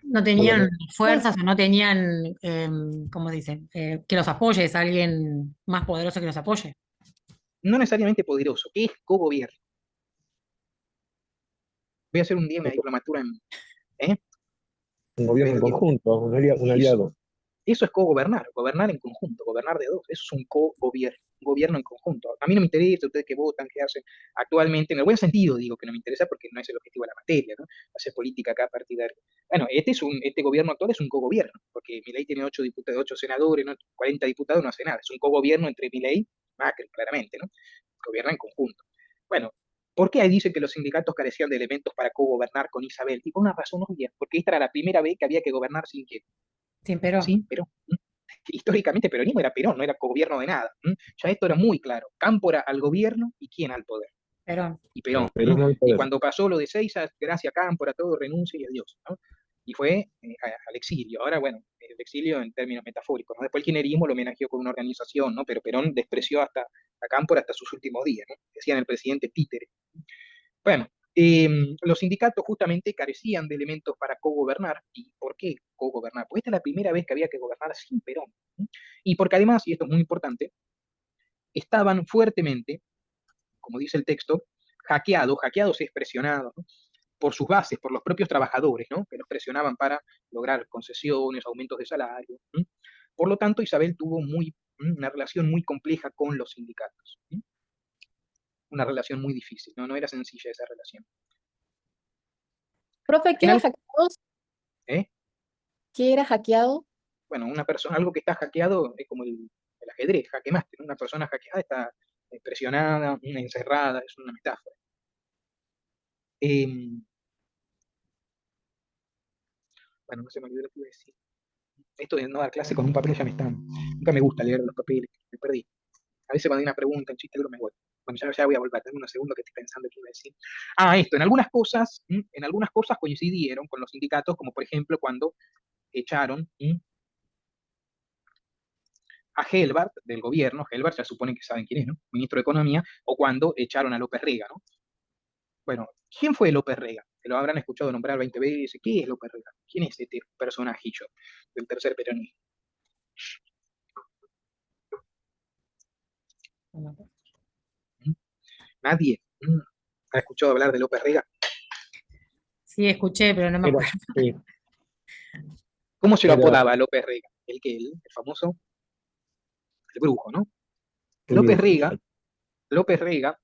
No tenían Bueno, fuerzas o no tenían, ¿cómo dicen? Que los apoyes, alguien más poderoso que los apoye. No necesariamente poderoso. ¿Qué es cogobierno? Voy a hacer un día una diplomatura en... ¿eh? un gobierno en Pero, conjunto, un eso, aliado. eso es cogobernar, gobernar en conjunto, gobernar de dos. Eso es un cogobierno, un gobierno en conjunto. A mí no me interesa ustedes que votan, que hacen actualmente, en el buen sentido digo que no me interesa porque no es el objetivo de la materia, ¿no? Hacer política acá partidaria. Bueno, este gobierno actual es un cogobierno, porque Milei tiene 8 diputados, 8 senadores, ¿no? 40 diputados, no hace nada. Es un cogobierno entre Milei y Macri, claramente, ¿no? Gobierna en conjunto. Bueno, ¿por qué ahí dice que los sindicatos carecían de elementos para cogobernar con Isabel? Y por una razón obvia, porque esta era la primera vez que había que gobernar sin quién. Sin Perón. Sin Perón. Históricamente peronismo era Perón, no era gobierno de nada. Ya esto era muy claro. Cámpora al gobierno y quién al poder. Perón. Y Perón. Pero no hay Y poder. cuando pasó lo de Seiza, gracias a Cámpora, todo renuncia y adiós, ¿no? Y fue al exilio. Ahora, bueno, el exilio en términos metafóricos, ¿no? Después el kirchnerismo lo homenajeó con una organización, ¿no? Pero Perón despreció hasta a Cámpora hasta sus últimos días, ¿no? Decían el presidente títere. Bueno, los sindicatos justamente carecían de elementos para cogobernar. ¿Y por qué cogobernar? Porque esta es la primera vez que había que gobernar sin Perón. Y porque además, y esto es muy importante, estaban fuertemente, como dice el texto, hackeados es presionados, ¿no? Por sus bases, por los propios trabajadores, ¿no? Que los presionaban para lograr concesiones, aumentos de salario. Por lo tanto, Isabel tuvo una relación muy compleja con los sindicatos. Una relación muy difícil, ¿no? No era sencilla esa relación. Profe, ¿qué En era algo, hackeado? ¿eh? ¿Qué era hackeado? Bueno, una persona, algo que está hackeado es como el ajedrez, jaque mate, ¿no? Una persona hackeada está presionada, encerrada, es una metáfora. Em, bueno, no se me olvidó lo que iba a decir. Esto de no dar clase con un papel ya me está. Nunca me gusta leer los papeles, me perdí. A veces cuando hay una pregunta, un chiste, pero me voy. Bueno, ya voy a volver, tengo unos segundos que estoy pensando qué iba a decir. Esto, en algunas cosas coincidieron con los sindicatos, como por ejemplo cuando echaron a Gelbart del gobierno, Gelbart ya suponen que saben quién es, ¿no? Ministro de Economía, o cuando echaron a López Rega, ¿no? Bueno, ¿quién fue López Rega? lo habrán escuchado nombrar 20 veces. ¿Qué es López Rega? ¿Quién es este personajillo del tercer peronismo? ¿Mm? ¿Nadie? ¿Ha escuchado hablar de López Rega? Sí, escuché, pero no me Era, acuerdo. sí, ¿Cómo se lo era apodaba a López Rega? El famoso, el brujo, ¿no? el López brujo. Rega, López Rega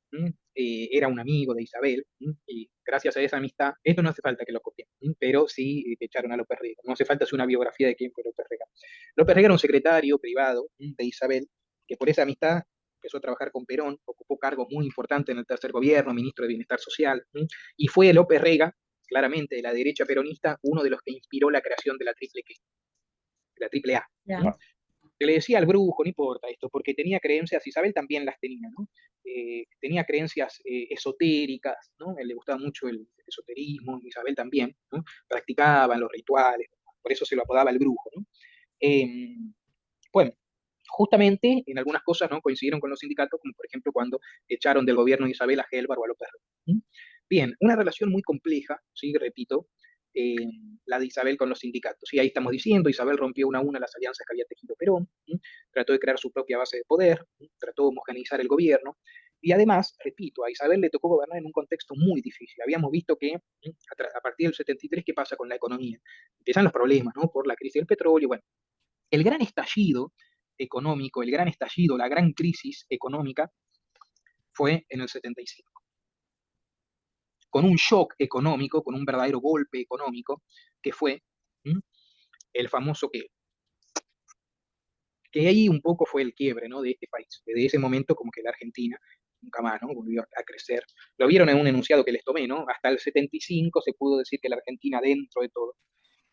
era un amigo de Isabel, y gracias a esa amistad, esto no hace falta que lo copien, pero sí echaron a López Rega. No hace falta hacer una biografía de quién fue López Rega. López Rega era un secretario privado de Isabel, que por esa amistad empezó a trabajar con Perón, ocupó cargos muy importantes en el tercer gobierno, ministro de Bienestar Social, y fue López Rega, claramente de la derecha peronista, uno de los que inspiró la creación de la triple A. Ya. Que le decía al brujo, no importa esto, porque tenía creencias, Isabel también las tenía, ¿no? Tenía creencias esotéricas, ¿no? A él le gustaba mucho el esoterismo, Isabel también, ¿no? Practicaban los rituales, por eso se lo apodaba el brujo, ¿no? Eh, bueno, justamente en algunas cosas no coincidieron con los sindicatos, como por ejemplo cuando echaron del gobierno de Isabel a Gelbar o a López. Bien, una relación muy compleja, sí, repito, eh, la de Isabel con los sindicatos. Y ahí estamos diciendo, Isabel rompió una a una las alianzas que había tejido Perón, trató de crear su propia base de poder, trató de homogeneizar el gobierno, y además, repito, a Isabel le tocó gobernar en un contexto muy difícil. Habíamos visto que a partir del 73, ¿qué pasa con la economía? Empiezan los problemas, ¿no? Por la crisis del petróleo, bueno, el gran estallido económico, el gran estallido, la gran crisis económica fue en el 75, con un shock económico, con un verdadero golpe económico, que fue ¿m? El famoso que ahí un poco fue el quiebre, ¿no? De este país. Desde ese momento como que la Argentina nunca más, ¿no? Volvió a crecer. Lo vieron en un enunciado que les tomé, ¿no? Hasta el 75 se pudo decir que la Argentina, dentro de todo,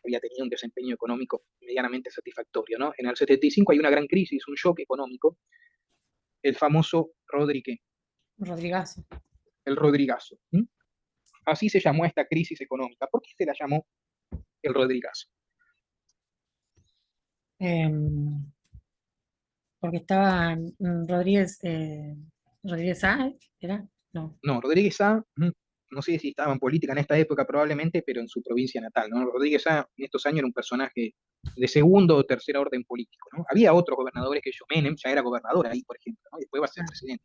había tenido un desempeño económico medianamente satisfactorio, ¿no? En el 75 hay una gran crisis, un shock económico, el famoso Rodríguez, Rodrigazo. el Rodrigazo. Así se llamó esta crisis económica. ¿Por qué se la llamó el Rodrigazo? Em, Porque estaba Rodríguez Sáez, ¿era? No. No, Rodríguez A, no sé si estaba en política en esta época probablemente, pero en su provincia natal, ¿no? Rodríguez A en estos años era un personaje de segundo o tercer orden político, ¿no? Había otros gobernadores que Menem ya era gobernador ahí, por ejemplo, ¿no? Y después va a ser Ah, presidente.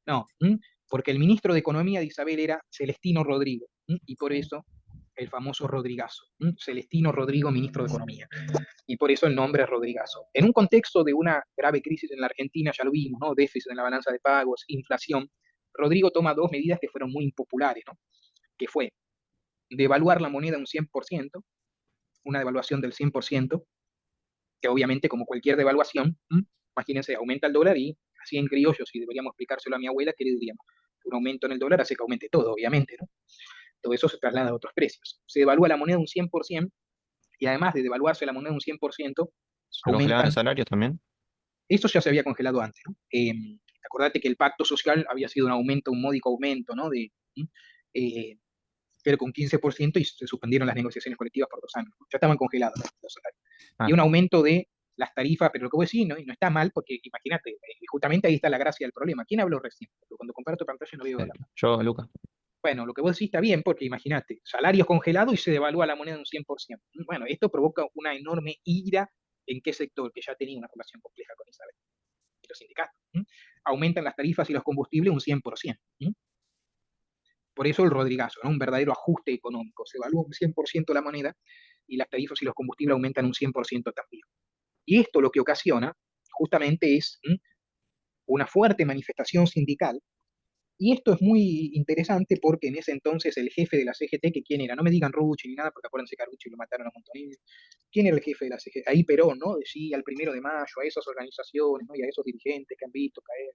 No, porque el ministro de Economía de Isabel era Celestino Rodrigo, y por sí. eso el famoso Rodrigazo, Celestino Rodrigo, ministro de Economía, y por eso el nombre es Rodrigazo. En un contexto de una grave crisis en la Argentina, ya lo vimos, ¿no? Déficit en la balanza de pagos, inflación, Rodrigo toma dos medidas que fueron muy impopulares, ¿no? Que fue devaluar la moneda un 100%, una devaluación del 100%, que obviamente como cualquier devaluación, imagínense, aumenta el dólar y así en criollo, si deberíamos explicárselo a mi abuela, ¿qué le diríamos? Un aumento en el dólar hace que aumente todo, obviamente, ¿no? Todo eso se traslada a otros precios. Se devalúa la moneda un 100% y además de devaluarse la moneda un 100%, ¿Se congelaban los aumentan, salarios también? eso ya se había congelado antes, ¿no? Acordate que el pacto social había sido un aumento, un módico aumento, ¿no? Eh, pero con 15% y se suspendieron las negociaciones colectivas por 2 años, ¿no? Ya estaban congelados los salarios. Y Ah, un aumento de las tarifas, pero lo que voy a decir, ¿no? Y no está mal, porque imagínate, justamente ahí está la gracia del problema. ¿Quién habló recién? Porque cuando comparto pantalla no veo la. yo, Lucas. Bueno, lo que vos decís está bien, porque imagínate, salarios congelados y se devalúa la moneda un 100%. Bueno, esto provoca una enorme ira en qué sector, que ya tenía una relación compleja con Isabel, y los sindicatos. Aumentan las tarifas y los combustibles un 100%. Por eso el Rodrigazo, ¿no? Un verdadero ajuste económico. Se evalúa un 100% la moneda y las tarifas y los combustibles aumentan un 100% también. Y esto lo que ocasiona justamente es una fuerte manifestación sindical. Y esto es muy interesante porque en ese entonces el jefe de la CGT, que quién era, no me digan Rucci ni nada, porque acuérdense que a Rucci lo mataron a Montonini. ¿Quién era el jefe de la CGT? Ahí Perón, ¿no? Decía al 1 de Mayo, a esas organizaciones, ¿no? Y a esos dirigentes que han visto caer,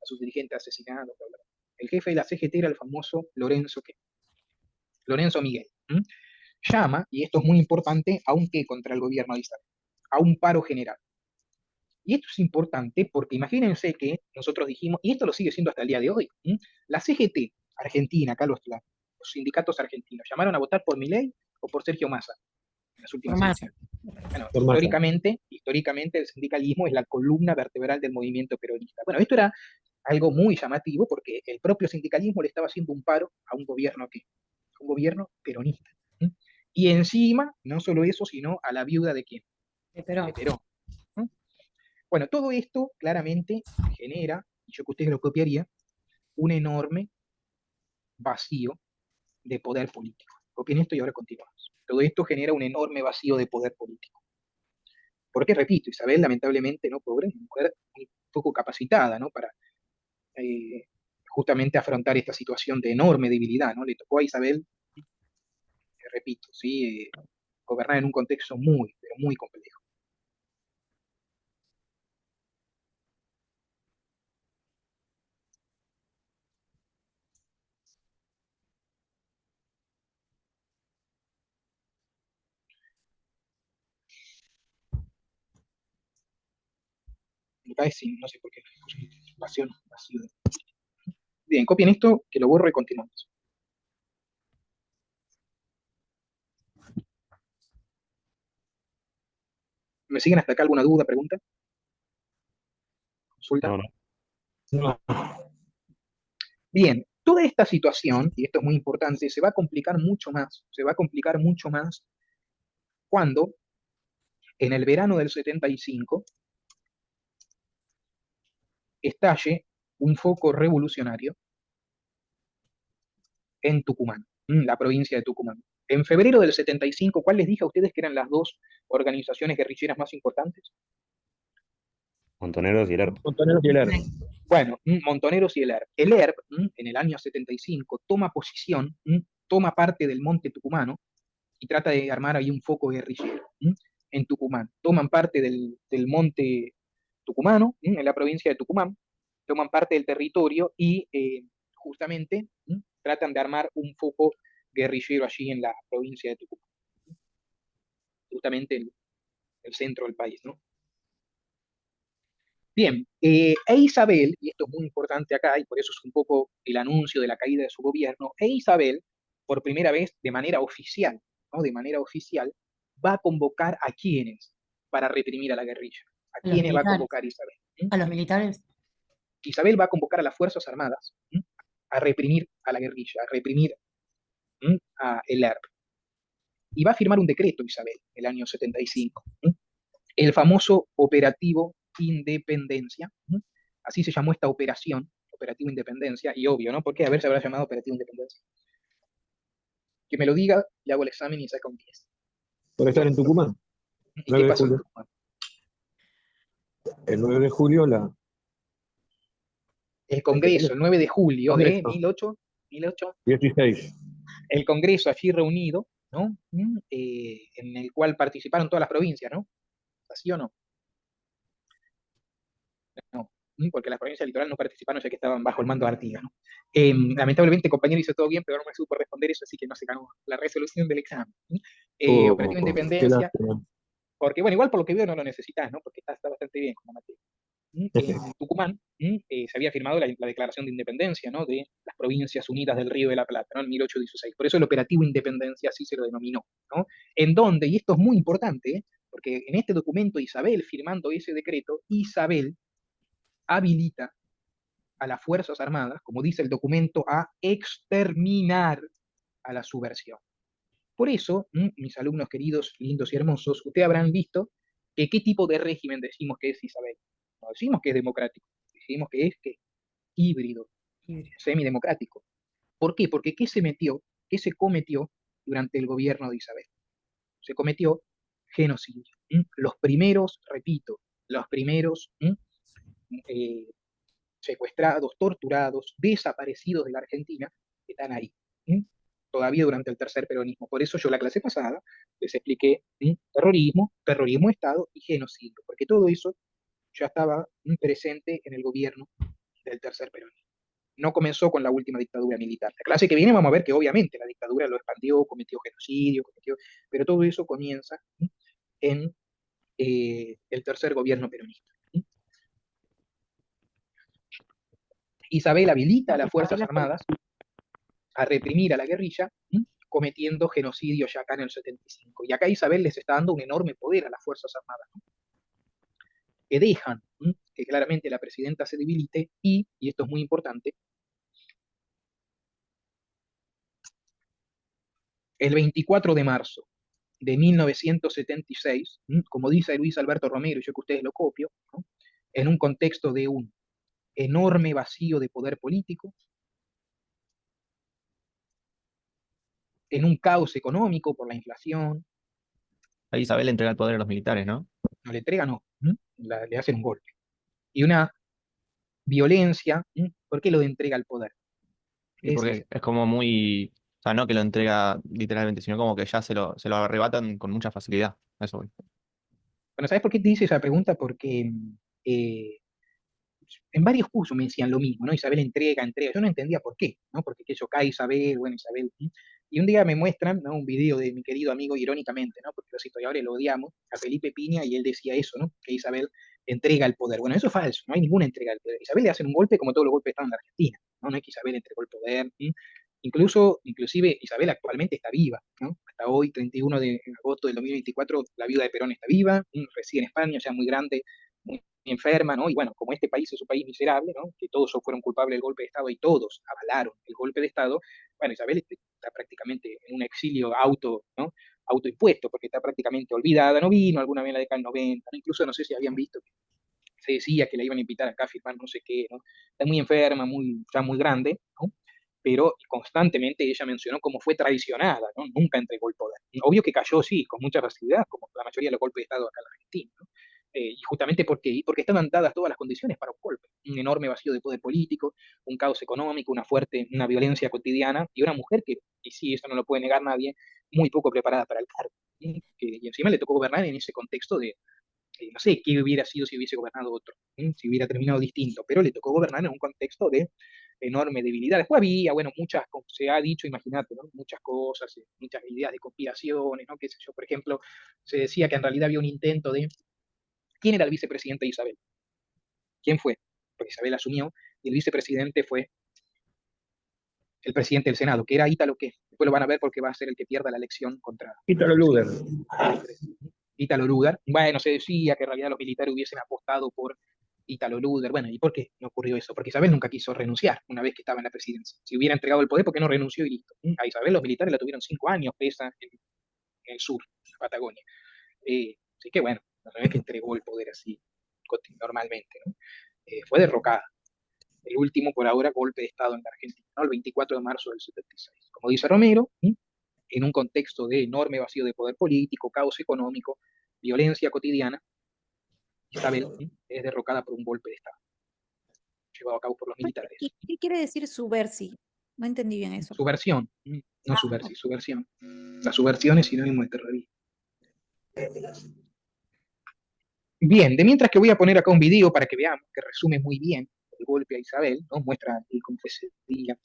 a sus dirigentes asesinados, bla, bla. El jefe de la CGT era el famoso Lorenzo Miguel. Llama, y esto es muy importante, a un qué contra el gobierno de Isabel, a un paro general. Y esto es importante porque imagínense que nosotros dijimos, y esto lo sigue siendo hasta el día de hoy, la CGT Argentina, acá los sindicatos argentinos, llamaron a votar por Milei o por Sergio Massa en las Por últimas Massa. elecciones. Bueno, Por Massa. históricamente el sindicalismo es la columna vertebral del movimiento peronista. Bueno, esto era algo muy llamativo porque el propio sindicalismo le estaba haciendo un paro a un gobierno que un gobierno peronista. ¿Mm? Y encima, no solo eso, sino a la viuda de quién, Pero de Perón. ¿Mm? Bueno, todo esto claramente genera, y yo que usted lo copiaría, un enorme vacío de poder político. Copien esto y ahora continuamos. Todo esto genera un enorme vacío de poder político. Porque, repito, Isabel lamentablemente, ¿no? Pobre, una mujer muy poco capacitada, ¿no? Para eh, justamente afrontar esta situación de enorme debilidad, ¿no? Le tocó a Isabel, repito, ¿sí? Gobernar en un contexto muy, pero muy complejo. Acá sí, no sé por qué. Vacío, no, vacío. Bien, copien esto, que lo borro y continuamos. ¿Me siguen hasta acá? ¿Alguna duda, pregunta, consulta? No, no. No. Bien, toda esta situación, y esto es muy importante, se va a complicar mucho más, se va a complicar mucho más cuando en el verano del 75 estalle un foco revolucionario en Tucumán, la provincia de Tucumán. En febrero del 75, ¿cuál les dije a ustedes que eran las dos organizaciones guerrilleras más importantes? Montoneros y el ERP. Montoneros y el ERP. Bueno, Montoneros y el ERP. El ERP, en el año 75, toma posición, toma parte del monte tucumano y trata de armar ahí un foco guerrillero en Tucumán. Toman parte del monte tucumano, en la provincia de Tucumán, toman parte del territorio y justamente tratan de armar un foco guerrillero allí en la provincia de Tucumán, justamente el centro del país, ¿no? Bien, e Isabel, y esto es muy importante acá, y por eso es un poco el anuncio de la caída de su gobierno, e Isabel, por primera vez de manera oficial, ¿no? De manera oficial, va a convocar a quienes para reprimir a la guerrilla. ¿A a los quiénes va a militares, convocar Isabel? a los militares, Isabel va a convocar a las Fuerzas Armadas a reprimir a la guerrilla, a reprimir a el ERP. Y va a firmar un decreto, Isabel, el año 75, el famoso Operativo Independencia, así se llamó esta operación, Operativo Independencia, y obvio, ¿no? ¿Por qué? A ver, se habrá llamado Operativo Independencia. Que me lo diga, le hago el examen y saca un 10. Por estar en Tucumán. ¿Y qué 9 de pasó en julio. Tucumán? El 9 de julio, la El Congreso, el 9 de julio de Congreso. 18, 16. el Congreso allí reunido, ¿no? En el cual participaron todas las provincias, ¿no? ¿Así o no? No, porque las provincias litoral no participaron ya que estaban bajo el mando de Artigas, ¿no? Lamentablemente, compañero, hizo todo bien, pero no me supo responder eso, así que no se ganó la resolución del examen. Operativo Qué Independencia, lástima. porque bueno, igual por lo que veo no lo necesitas, ¿no? Porque está bastante bien con la materia. En Tucumán se había firmado la Declaración de Independencia, ¿no? De las Provincias Unidas del Río de la Plata, ¿no? En 1816. Por eso el Operativo Independencia así se lo denominó, ¿no? En donde, y esto es muy importante, porque en este documento Isabel, firmando ese decreto, Isabel habilita a las Fuerzas Armadas, como dice el documento, a exterminar a la subversión. Por eso, mis alumnos queridos, lindos y hermosos, ustedes habrán visto que qué tipo de régimen decimos que es Isabel. No decimos que es democrático, decimos que es que híbrido, semidemocrático. ¿Por qué? Porque qué se cometió durante el gobierno de Isabel? Se cometió genocidio. Los primeros, repito, los primeros eh, secuestrados, torturados, desaparecidos de la Argentina, están ahí, todavía durante el tercer peronismo. Por eso yo la clase pasada les expliqué terrorismo, terrorismo de Estado y genocidio, porque todo eso ya estaba presente en el gobierno del tercer peronismo. No comenzó con la última dictadura militar. La clase que viene vamos a ver que obviamente la dictadura lo expandió, cometió genocidio, pero todo eso comienza en el tercer gobierno peronista. Isabel habilita a las Fuerzas Armadas a reprimir a la guerrilla, cometiendo genocidio ya acá en el 75. Y acá Isabel les está dando un enorme poder a las Fuerzas Armadas, ¿no? Que dejan que claramente la presidenta se debilite y esto es muy importante, el 24 de marzo de 1976, como dice Luis Alberto Romero, y yo que ustedes lo copio, ¿no? En un contexto de un enorme vacío de poder político, en un caos económico por la inflación, Ahí Isabel entrega el poder a los militares, ¿no? no le entrega, no, le hacen un golpe. Y una violencia, ¿por qué lo entrega al poder? Y Es porque es como muy, o sea, no que lo entrega literalmente, sino como que ya se lo arrebatan con mucha facilidad. A eso voy. Bueno, ¿sabes por qué te hice esa pregunta? Porque eh, en varios cursos me decían lo mismo, ¿no? Isabel entrega, entrega. Yo no entendía por qué, ¿no? Porque que yo cae Isabel, bueno, Isabel. Y un día me muestran, ¿no? Un video de mi querido amigo, irónicamente, ¿no? Porque los historiadores lo odiamos, a Felipe Piña, y él decía eso, ¿no? Que Isabel entrega el poder. Bueno, eso es falso, no hay ninguna entrega del poder. Isabel le hacen un golpe como todos los golpes estaban en la Argentina, ¿no? No es que Isabel entregó el poder. Inclusive Isabel actualmente está viva, ¿no? Hasta hoy, 31 de agosto del 2024, la viuda de Perón está viva, reside en España, ya muy grande, muy enferma, ¿no? Y bueno, como este país es un país miserable, ¿no? Que todos fueron culpables del golpe de Estado y todos avalaron el golpe de Estado, bueno, Isabel está prácticamente en un exilio ¿no? Autoimpuesto, porque está prácticamente olvidada, no vino alguna vez en la década del 90, ¿no? Incluso no sé si habían visto, se decía que la iban a invitar acá a firmar no sé qué, ¿no? Está muy enferma, ya muy grande, ¿no? Pero constantemente ella mencionó cómo fue traicionada, ¿no? Nunca entregó el poder. Obvio que cayó, sí, con mucha facilidad, como la mayoría de los golpes de Estado acá en la Argentina, ¿no? Y justamente porque estaban dadas todas las condiciones para un golpe, un enorme vacío de poder político, un caos económico, una violencia cotidiana, y una mujer que, y sí, eso no lo puede negar nadie, muy poco preparada para el cargo, y encima le tocó gobernar en ese contexto de, no sé qué hubiera sido si hubiese gobernado otro, si hubiera terminado distinto, pero le tocó gobernar en un contexto de enorme debilidad. Después había, bueno, muchas, como se ha dicho, imagínate, ¿no? Muchas cosas, muchas ideas de conspiraciones, ¿no? Qué sé yo, por ejemplo, se decía que en realidad había un intento de, ¿quién era el vicepresidente de Isabel? ¿Quién fue? Porque Isabel asumió, y el vicepresidente fue el presidente del Senado, que era Ítalo, que después lo van a ver porque va a ser el que pierda la elección contra Ítalo Luder. Ítalo Luder. Bueno, se decía que en realidad los militares hubiesen apostado por Ítalo Luder. Bueno, ¿y por qué no ocurrió eso? Porque Isabel nunca quiso renunciar una vez que estaba en la presidencia. Si hubiera entregado el poder, ¿por qué no renunció y listo? A Isabel los militares la tuvieron 5 años presa en el sur, en la Patagonia. Así que bueno, no es que entregó el poder así normalmente, ¿no? Fue derrocada. El último, por ahora, golpe de Estado en la Argentina, ¿no? El 24 de marzo del 76. Como dice Romero, en un contexto de enorme vacío de poder político, caos económico, violencia cotidiana, Isabel es derrocada por un golpe de Estado, llevado a cabo por los militares. ¿Y qué quiere decir subversi? No entendí bien eso. Subversión, no subversi, subversión. La subversión es sinónimo de terrorismo. Bien, de mientras que voy a poner acá un video para que veamos, que resume muy bien el golpe a Isabel, ¿no? Muestra cómo fue ese día.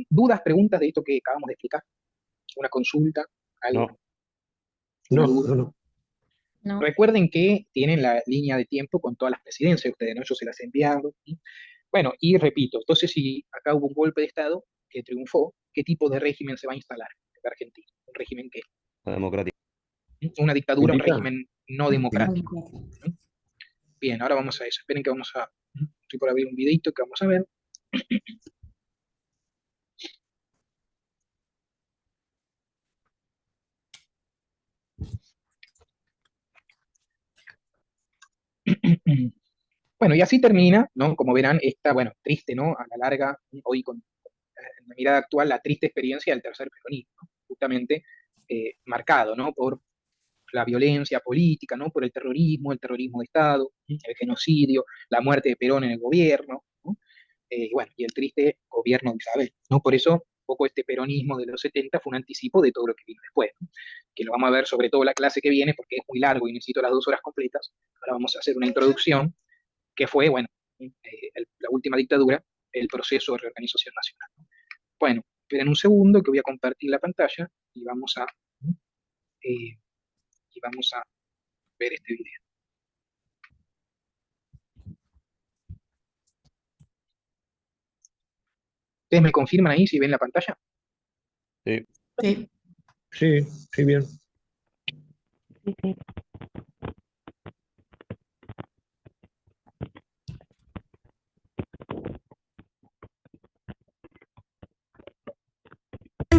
¿Dudas, preguntas de esto que acabamos de explicar? ¿Una consulta? ¿Algo? No, No, no, no. No, Recuerden que tienen la línea de tiempo con todas las presidencias, ustedes, ¿no? Yo se las he enviado. ¿Sí? Bueno, y repito, entonces si acá hubo un golpe de Estado que triunfó, ¿qué tipo de régimen se va a instalar en Argentina? ¿Un régimen qué? la democrática. ¿Una dictadura, un Militar. régimen no democrático? Bien, ahora vamos a eso. Esperen que vamos a... Estoy por abrir un videito que vamos a ver. Bueno, y así termina, ¿no? Como verán, esta, bueno, triste, ¿no? A la larga, hoy con la mirada actual, la triste experiencia del tercer peronismo, ¿no? Justamente marcado, ¿no? Por la violencia política, ¿no? Por el terrorismo de Estado, el genocidio, la muerte de Perón en el gobierno, ¿no? Bueno, y el triste gobierno de Isabel, ¿no? Por eso, un poco este peronismo de los 70 fue un anticipo de todo lo que vino después, ¿no? Que lo vamos a ver sobre todo la clase que viene, porque es muy largo y necesito las 2 horas completas. Ahora vamos a hacer una introducción, que fue, bueno, la última dictadura, el proceso de reorganización nacional. Bueno, esperen un segundo que voy a compartir la pantalla eh, y vamos a ver este video. ¿Ustedes me confirman ahí si ven la pantalla? Sí. sí. Sí, sí, bien. Sí, sí.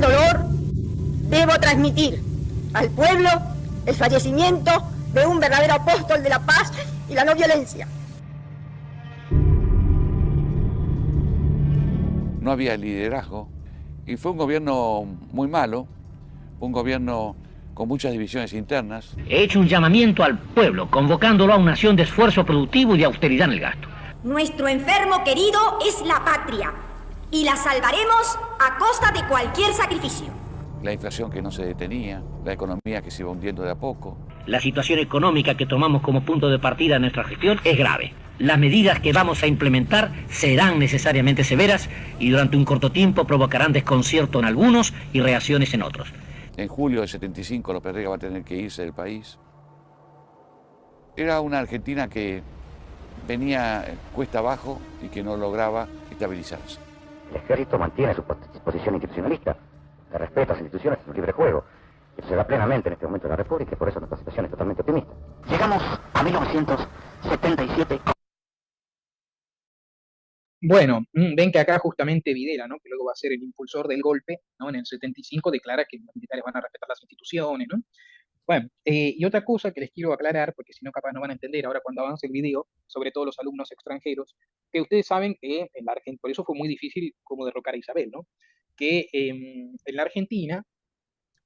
Dolor Debo transmitir al pueblo el fallecimiento de un verdadero apóstol de la paz y la no violencia. No había liderazgo y fue un gobierno muy malo, un gobierno con muchas divisiones internas. He hecho un llamamiento al pueblo, convocándolo a una acción de esfuerzo productivo y de austeridad en el gasto. Nuestro enfermo querido es la patria y la salvaremos a costa de cualquier sacrificio. La inflación que no se detenía, la economía que se iba hundiendo de a poco. La situación económica que tomamos como punto de partida en nuestra gestión es grave. Las medidas que vamos a implementar serán necesariamente severas y durante un corto tiempo provocarán desconcierto en algunos y reacciones en otros. En julio del 75 López Rega va a tener que irse del país. Era una Argentina que venía cuesta abajo y que no lograba estabilizarse. El ejército mantiene su posición institucionalista, de respeto a las instituciones, a su libre juego. Eso se da plenamente en este momento de la República y por eso nuestra situación es totalmente optimista. Llegamos a 1977. Bueno, ven que acá justamente Videla, ¿no? Que luego va a ser el impulsor del golpe, ¿no? En el 75 declara que los militares van a respetar las instituciones, ¿no? Bueno, y otra cosa que les quiero aclarar, porque si no capaz no van a entender ahora cuando avance el video, sobre todo los alumnos extranjeros, que ustedes saben que en la Argentina, por eso fue muy difícil como derrocar a Isabel, ¿no? Que en la Argentina,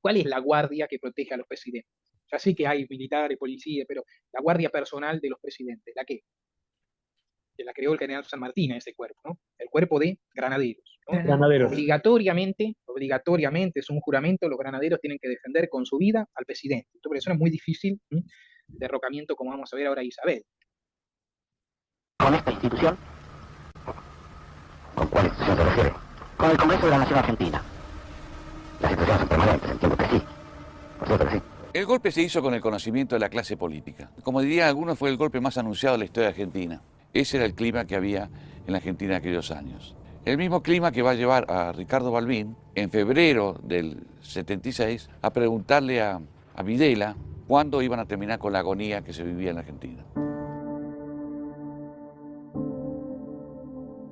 ¿cuál es la guardia que protege a los presidentes? Ya sé que hay militares, policías, pero la guardia personal de los presidentes, ¿la qué? Que la creó el general San Martín, ese cuerpo, ¿no? El cuerpo de granaderos, ¿no? Granaderos. Obligatoriamente, es un juramento, los granaderos tienen que defender con su vida al presidente. Entonces, por eso es muy difícil derrocamiento, como vamos a ver ahora Isabel. ¿Con esta institución? ¿Con cuál institución se refiere? Con el Congreso de la Nación Argentina. Las instituciones son permanentes, entiendo que sí. Por cierto que sí. El golpe se hizo con el conocimiento de la clase política. Como dirían algunos, fue el golpe más anunciado de la historia argentina. Ese era el clima que había en la Argentina en aquellos años. El mismo clima que va a llevar a Ricardo Balbín, en febrero del 76, a preguntarle a Videla cuándo iban a terminar con la agonía que se vivía en la Argentina.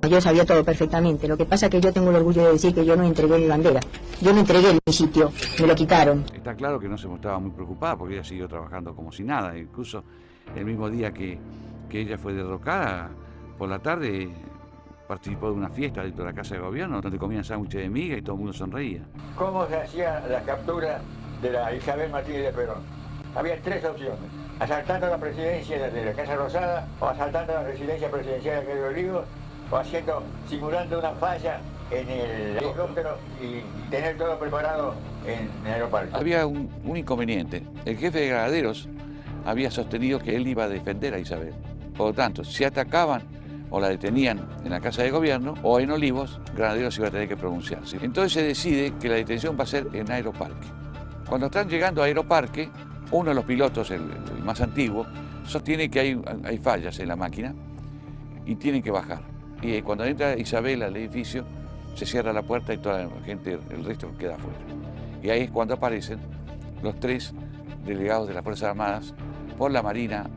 Yo sabía todo perfectamente. Lo que pasa es que yo tengo el orgullo de decir que yo no entregué mi bandera. Yo no entregué mi sitio, me lo quitaron. Está claro que no se mostraba muy preocupada porque ella siguió trabajando como si nada. Incluso el mismo día que ella fue derrocada, por la tarde participó de una fiesta dentro de la Casa de Gobierno donde comían sándwiches de miga y todo el mundo sonreía. ¿Cómo se hacía la captura de la Isabel Martínez de Perón? Había tres opciones: asaltando la presidencia de la Casa Rosada, o asaltando la residencia presidencial de Pedro Olivos, o simulando una falla en el helicóptero y tener todo preparado en el aeropuerto. Había un inconveniente. El jefe de granaderos había sostenido que él iba a defender a Isabel. Por lo tanto, si atacaban o la detenían en la Casa de Gobierno o en Olivos, Granaderos iba a tener que pronunciarse. Entonces se decide que la detención va a ser en Aeroparque. Cuando están llegando a Aeroparque, uno de los pilotos, el más antiguo, sostiene que hay fallas en la máquina y tienen que bajar. Y cuando entra Isabel al edificio, se cierra la puerta y toda la gente, el resto queda afuera. Y ahí es cuando aparecen los tres delegados de las Fuerzas Armadas, por la Marina,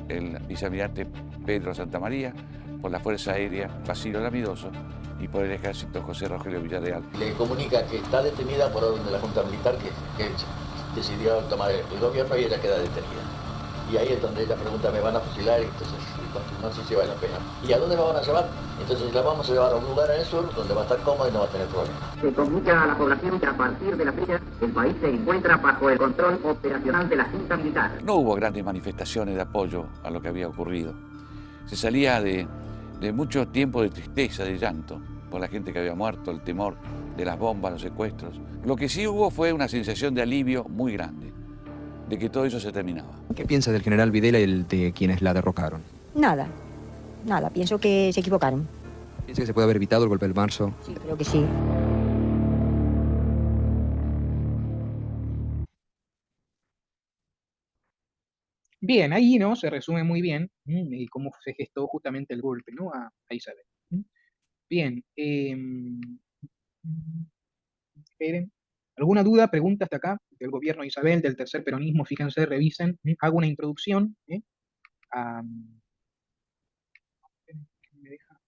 el vicealmirante Pedro Santamaría, por la Fuerza Aérea Basilio Lamidoso y por el Ejército José Rogelio Villarreal. Le comunica que está detenida por orden de la Junta Militar que decidió tomar el gobierno y ella queda detenida. Y ahí es donde ella pregunta, ¿me van a fusilar? Entonces, no sé si vale la pena. ¿Y a dónde la van a llevar? Entonces la vamos a llevar a un lugar en el sur donde va a estar cómoda y no va a tener problemas. Se comunica a la población que a partir de la fecha el país se encuentra bajo el control operacional de la Junta Militar. No hubo grandes manifestaciones de apoyo a lo que había ocurrido. Se salía de mucho tiempo de tristeza, de llanto, por la gente que había muerto, el temor de las bombas, los secuestros. Lo que sí hubo fue una sensación de alivio muy grande, de que todo eso se terminaba. ¿Qué piensa del general Videla y de quienes la derrocaron? Nada, pienso que se equivocaron. ¿Piensa que se puede haber evitado el golpe del marzo? Sí, creo que sí. Bien, ahí, ¿no? Se resume muy bien y cómo se gestó justamente el golpe, ¿no? A Isabel. Bien. Esperen. ¿Alguna duda, pregunta hasta acá? Del gobierno de Isabel, del tercer peronismo, fíjense, revisen. Hago una introducción. ¿Me deja?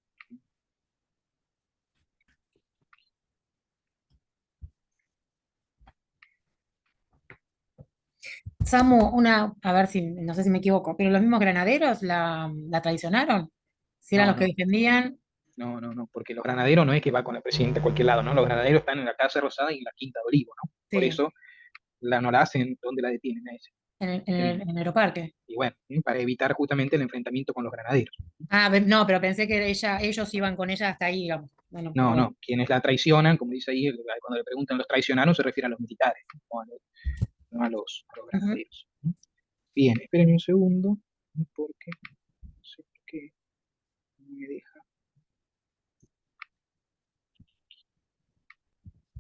Samu, a ver si, no sé si me equivoco, pero los mismos granaderos la traicionaron. Si eran No, los que no, defendían. no, porque los granaderos no es que va con la presidenta a cualquier lado, ¿no? Los granaderos están en la Casa Rosada y en la Quinta de Olivo, ¿no? Por Sí, eso no la hacen donde la detienen a ese. en el Aeroparque. Y bueno, para evitar justamente el enfrentamiento con los granaderos. No, pero pensé que ellos iban con ella hasta ahí, digamos. Bueno, No, perdón. no, quienes la traicionan, como dice ahí, cuando le preguntan los traicionaron, se refiere a los militares, no a los Ujú. granaderos. Bien, esperen un segundo, porque no sé por qué no me deja.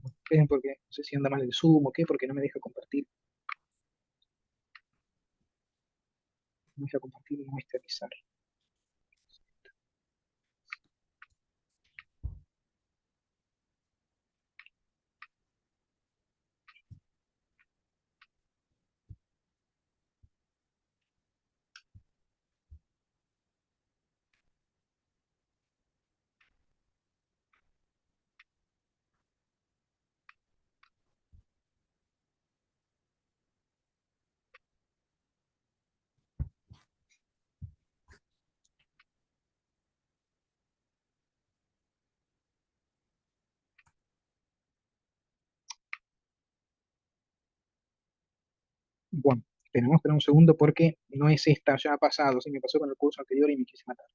Esperen porque no sé si anda mal el Zoom o qué, porque no me deja compartir. No me deja compartir y no me deja avisar. Bueno, esperemos un segundo porque no es esta, ya ha pasado, sí me pasó con el curso anterior y me quise matar.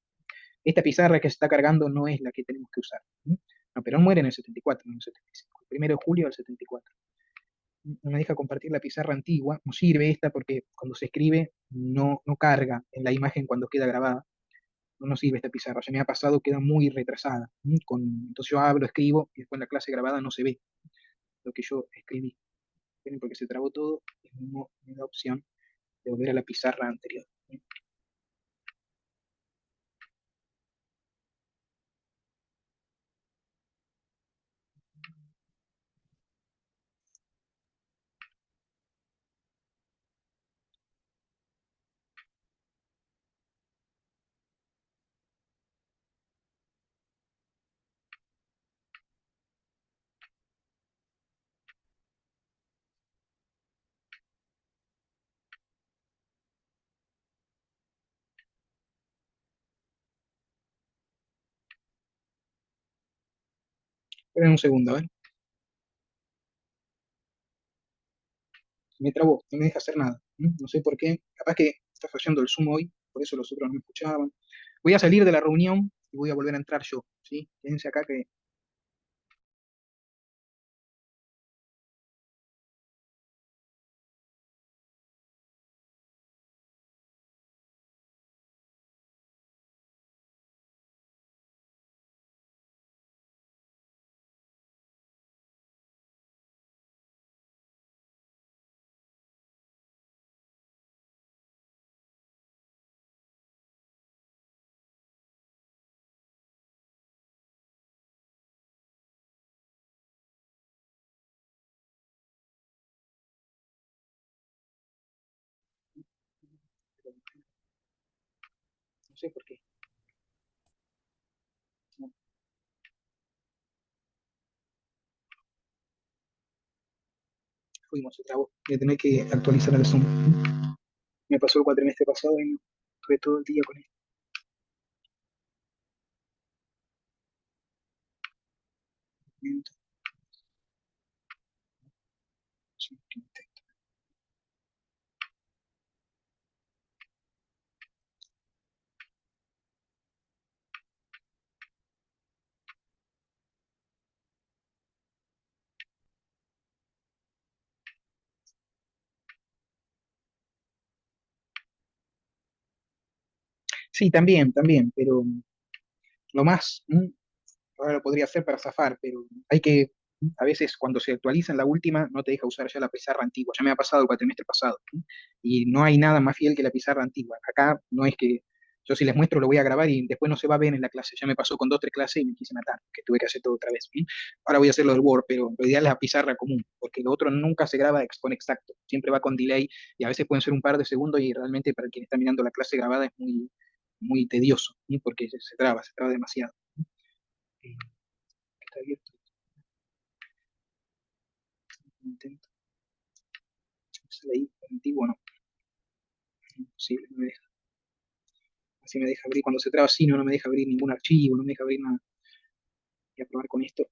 Esta pizarra que se está cargando no es la que tenemos que usar. No, Perón muere en el 74, no en el 75, el 1 de julio del 74. No me deja compartir la pizarra antigua, no sirve esta porque cuando se escribe no carga en la imagen cuando queda grabada, no sirve esta pizarra, ya me ha pasado, queda muy retrasada, entonces yo hablo, escribo y después en la clase grabada no se ve lo que yo escribí. Esperen, porque se trabó todo y no me da opción de volver a la pizarra anterior. Esperen un segundo, a ver. Me trabó, no me deja hacer nada. No sé por qué, capaz que está fallando el Zoom hoy, por eso los otros no me escuchaban. Voy a salir de la reunión y voy a volver a entrar yo, ¿sí? Quédense acá que no sé por qué. No, fuimos, se trabó. Voy a tener que actualizar el Zoom. Me pasó el cuatrimestre pasado y estuve todo el día con esto. Sí, también, pero lo más, ahora lo podría hacer para zafar, pero hay que, a veces cuando se actualiza en la última, no te deja usar ya la pizarra antigua. Ya me ha pasado el cuatrimestre pasado, y no hay nada más fiel que la pizarra antigua. Acá no es que yo si les muestro lo voy a grabar y después no se va a ver en la clase. Ya me pasó con 2 o 3 clases y me quise matar, que tuve que hacer todo otra vez. Ahora voy a hacer lo del Word, pero lo ideal es la pizarra común, porque lo otro nunca se graba con exacto, siempre va con delay y a veces pueden ser un par de segundos y realmente para quien está mirando la clase grabada es muy tedioso, porque se traba demasiado. Está abierto. Intento. Sale ahí, antiguo no. Imposible, no me deja. Así me deja abrir, cuando se traba así no me deja abrir ningún archivo, no me deja abrir nada. Voy a probar con esto.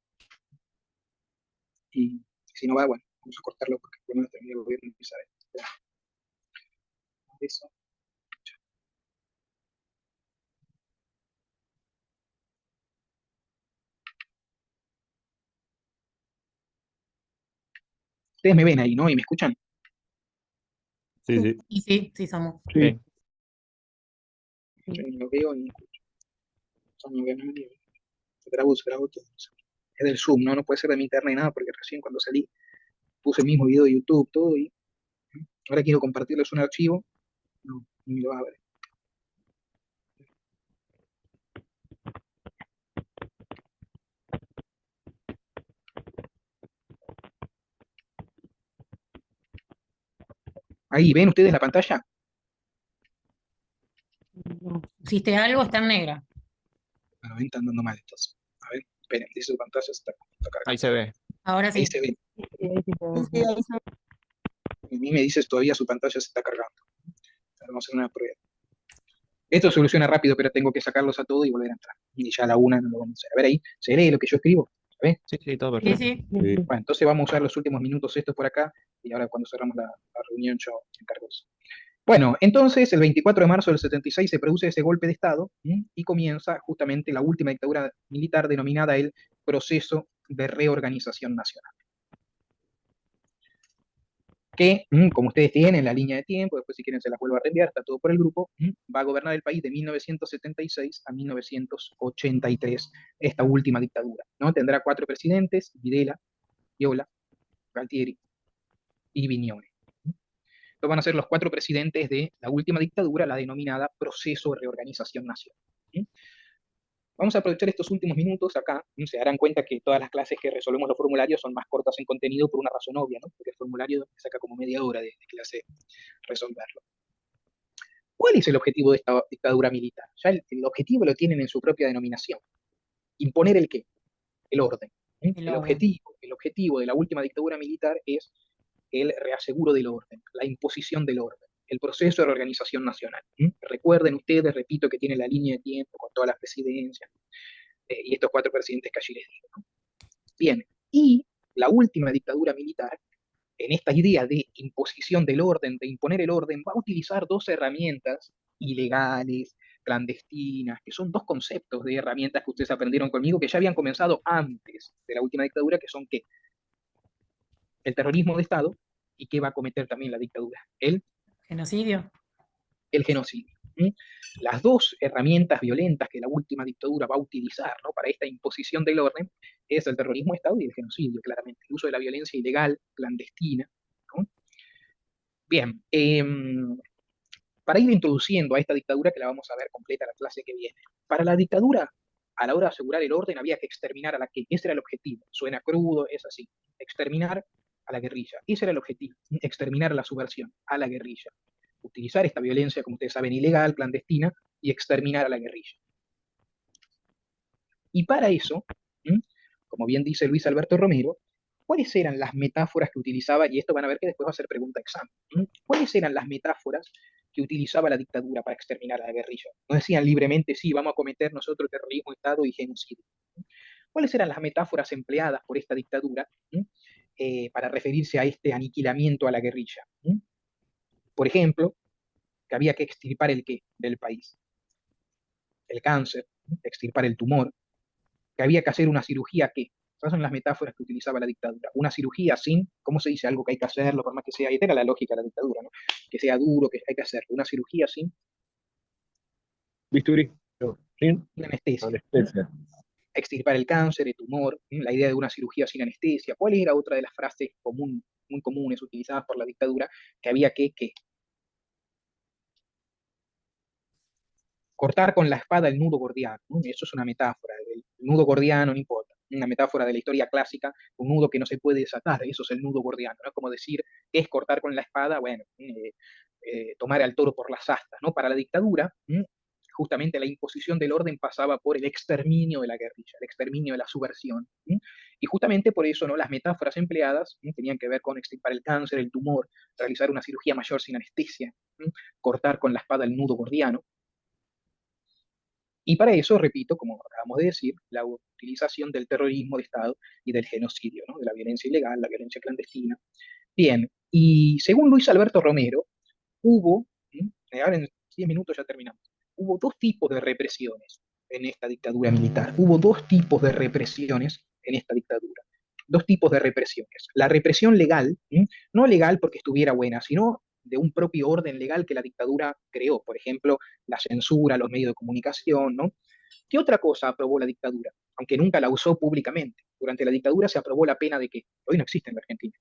Y si no va, bueno, vamos a cortarlo porque por lo menos termina el gobierno y empieza a ver. Eso. Ustedes me ven ahí, ¿no? ¿Y me escuchan? Sí, sí. Y sí, sí somos. Sí. Yo ni lo veo ni escucho. Yo no veo a nadie. Se grabó todo. Es del Zoom, ¿no? No puede ser de mi internet ni nada, porque recién cuando salí puse el mismo video de YouTube, todo, y ahora quiero compartirles un archivo. No, ni lo abre. Ahí, ¿ven ustedes la pantalla? ¿Hiciste algo? Está en negra. Bueno, ven, están dando mal entonces. A ver, esperen, dice su pantalla está cargando. Ahí se ve. Ahora Ahí sí. se ve. Sí, ahí se A mí me dices todavía su pantalla se está cargando. Vamos a hacer una prueba. Esto soluciona rápido, pero tengo que sacarlos a todos y volver a entrar. Y ya a la una no lo vamos a hacer. A ver ahí, ¿se lee lo que yo escribo? ¿Ves? Sí, sí, todo Sí, perfecto. sí. Sí. Bueno, entonces vamos a usar los últimos minutos estos por acá y ahora cuando cerramos la reunión yo me encargo de eso. Bueno, entonces el 24 de marzo del 76 se produce ese golpe de Estado y comienza justamente la última dictadura militar denominada el Proceso de Reorganización Nacional. Que, como ustedes tienen la línea de tiempo, después si quieren se las vuelvo a reenviar, está todo por el grupo, va a gobernar el país de 1976 a 1983, esta última dictadura, ¿no? Tendrá 4 presidentes: Videla, Viola, Galtieri y Viñones. Estos van a ser los 4 presidentes de la última dictadura, la denominada Proceso de Reorganización Nacional. Vamos a aprovechar estos últimos minutos acá. Se darán cuenta que todas las clases que resolvemos los formularios son más cortas en contenido por una razón obvia, ¿no? Porque el formulario saca como media hora de clase resolverlo. ¿Cuál es el objetivo de esta dictadura militar? Ya el objetivo lo tienen en su propia denominación. ¿Imponer el qué? El orden. El objetivo de la última dictadura militar es el reaseguro del orden, la imposición del orden, el proceso de reorganización nacional. Recuerden ustedes, repito, que tiene la línea de tiempo con todas las presidencias y estos 4 presidentes que allí les digo, ¿no? Bien, y la última dictadura militar, en esta idea de imposición del orden, de imponer el orden, va a utilizar 2 herramientas ilegales, clandestinas, que son 2 conceptos de herramientas que ustedes aprendieron conmigo, que ya habían comenzado antes de la última dictadura, que son ¿qué? El terrorismo de Estado, y ¿qué va a cometer también la dictadura? El genocidio. El genocidio. Las 2 herramientas violentas que la última dictadura va a utilizar, ¿no?, para esta imposición del orden es el terrorismo de Estado y el genocidio, claramente, el uso de la violencia ilegal, clandestina, ¿no? Bien, para ir introduciendo a esta dictadura, que la vamos a ver completa la clase que viene, para la dictadura, a la hora de asegurar el orden, había que exterminar a la que, ese era el objetivo, suena crudo, es así, exterminar a la guerrilla, ese era el objetivo, exterminar a la subversión, a la guerrilla, utilizar esta violencia, como ustedes saben, ilegal, clandestina, y exterminar a la guerrilla. Y para eso, como bien dice Luis Alberto Romero, ¿cuáles eran las metáforas que utilizaba? Y esto van a ver que después va a ser pregunta de examen. ¿Cuáles eran las metáforas que utilizaba la dictadura para exterminar a la guerrilla? No decían libremente, sí, vamos a cometer nosotros terrorismo, Estado y genocidio. ¿Cuáles eran las metáforas empleadas por esta dictadura para referirse a este aniquilamiento a la guerrilla? Por ejemplo, que había que extirpar el qué del país. El cáncer, extirpar el tumor, que había que hacer una cirugía ¿qué? Esas son las metáforas que utilizaba la dictadura. Una cirugía sin, ¿cómo se dice? Algo que hay que hacerlo, por más que sea, y esta era la lógica de la dictadura, ¿no? Que sea duro, que hay que hacerlo. Una cirugía sin bisturí, sin anestesia. anestesia. Extirpar el cáncer, el tumor, la idea de una cirugía sin anestesia. ¿Cuál era otra de las frases muy comunes utilizadas por la dictadura? Que había que cortar con la espada el nudo gordiano, ¿no? Eso es una metáfora, el nudo gordiano no importa, una metáfora de la historia clásica, un nudo que no se puede desatar, eso es el nudo gordiano, ¿no? Como decir, ¿qué es cortar con la espada? Bueno, tomar al toro por las astas, ¿no? Para la dictadura, justamente la imposición del orden pasaba por el exterminio de la guerrilla, el exterminio de la subversión. Y justamente por eso, ¿no? Las metáforas empleadas tenían que ver con extirpar el cáncer, el tumor, realizar una cirugía mayor sin anestesia, cortar con la espada el nudo gordiano. Y para eso, repito, como acabamos de decir, la utilización del terrorismo de Estado y del genocidio, ¿no? De la violencia ilegal, la violencia clandestina. Bien, y según Luis Alberto Romero, hubo, ahora en 10 minutos ya terminamos, hubo dos tipos de represiones en esta dictadura militar. Hubo dos tipos de represiones en esta dictadura. Dos tipos de represiones. La represión legal, no legal porque estuviera buena, sino de un propio orden legal que la dictadura creó. Por ejemplo, la censura, los medios de comunicación, ¿no? ¿Qué otra cosa aprobó la dictadura? Aunque nunca la usó públicamente. Durante la dictadura se aprobó la pena de que hoy no existe en la Argentina.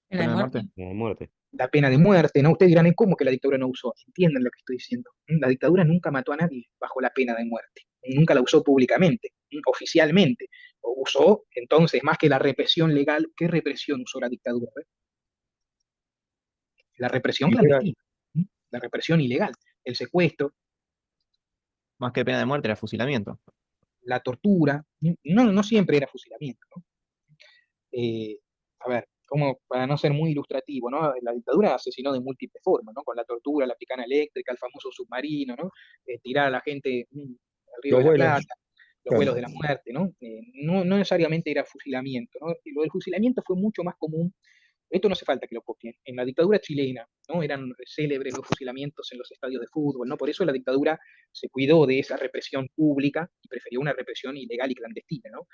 ¿Pena de muerte? Pena de muerte. La pena de muerte, ¿no? Ustedes dirán, ¿y cómo que la dictadura no usó? Entienden lo que estoy diciendo. La dictadura nunca mató a nadie bajo la pena de muerte. Nunca la usó públicamente, oficialmente. Usó, entonces, más que la represión legal, ¿qué represión usó la dictadura? La represión clandestina, la represión ilegal, el secuestro, Más que pena de muerte era fusilamiento. la tortura. No siempre era fusilamiento, ¿no? A ver, como para no ser muy ilustrativo, ¿no? La dictadura asesinó de múltiples formas, ¿no? Con la tortura, la picana eléctrica, el famoso submarino, ¿no? Tirar a la gente al Río Los de la vuelos. Plata, los Claro. vuelos de la muerte, ¿no? No necesariamente era fusilamiento, ¿no? Y lo del fusilamiento fue mucho más común. Esto no hace falta que lo copien. En la dictadura chilena, ¿no? Eran célebres los fusilamientos en los estadios de fútbol, ¿no? Por eso la dictadura se cuidó de esa represión pública y prefirió una represión ilegal y clandestina, ¿no?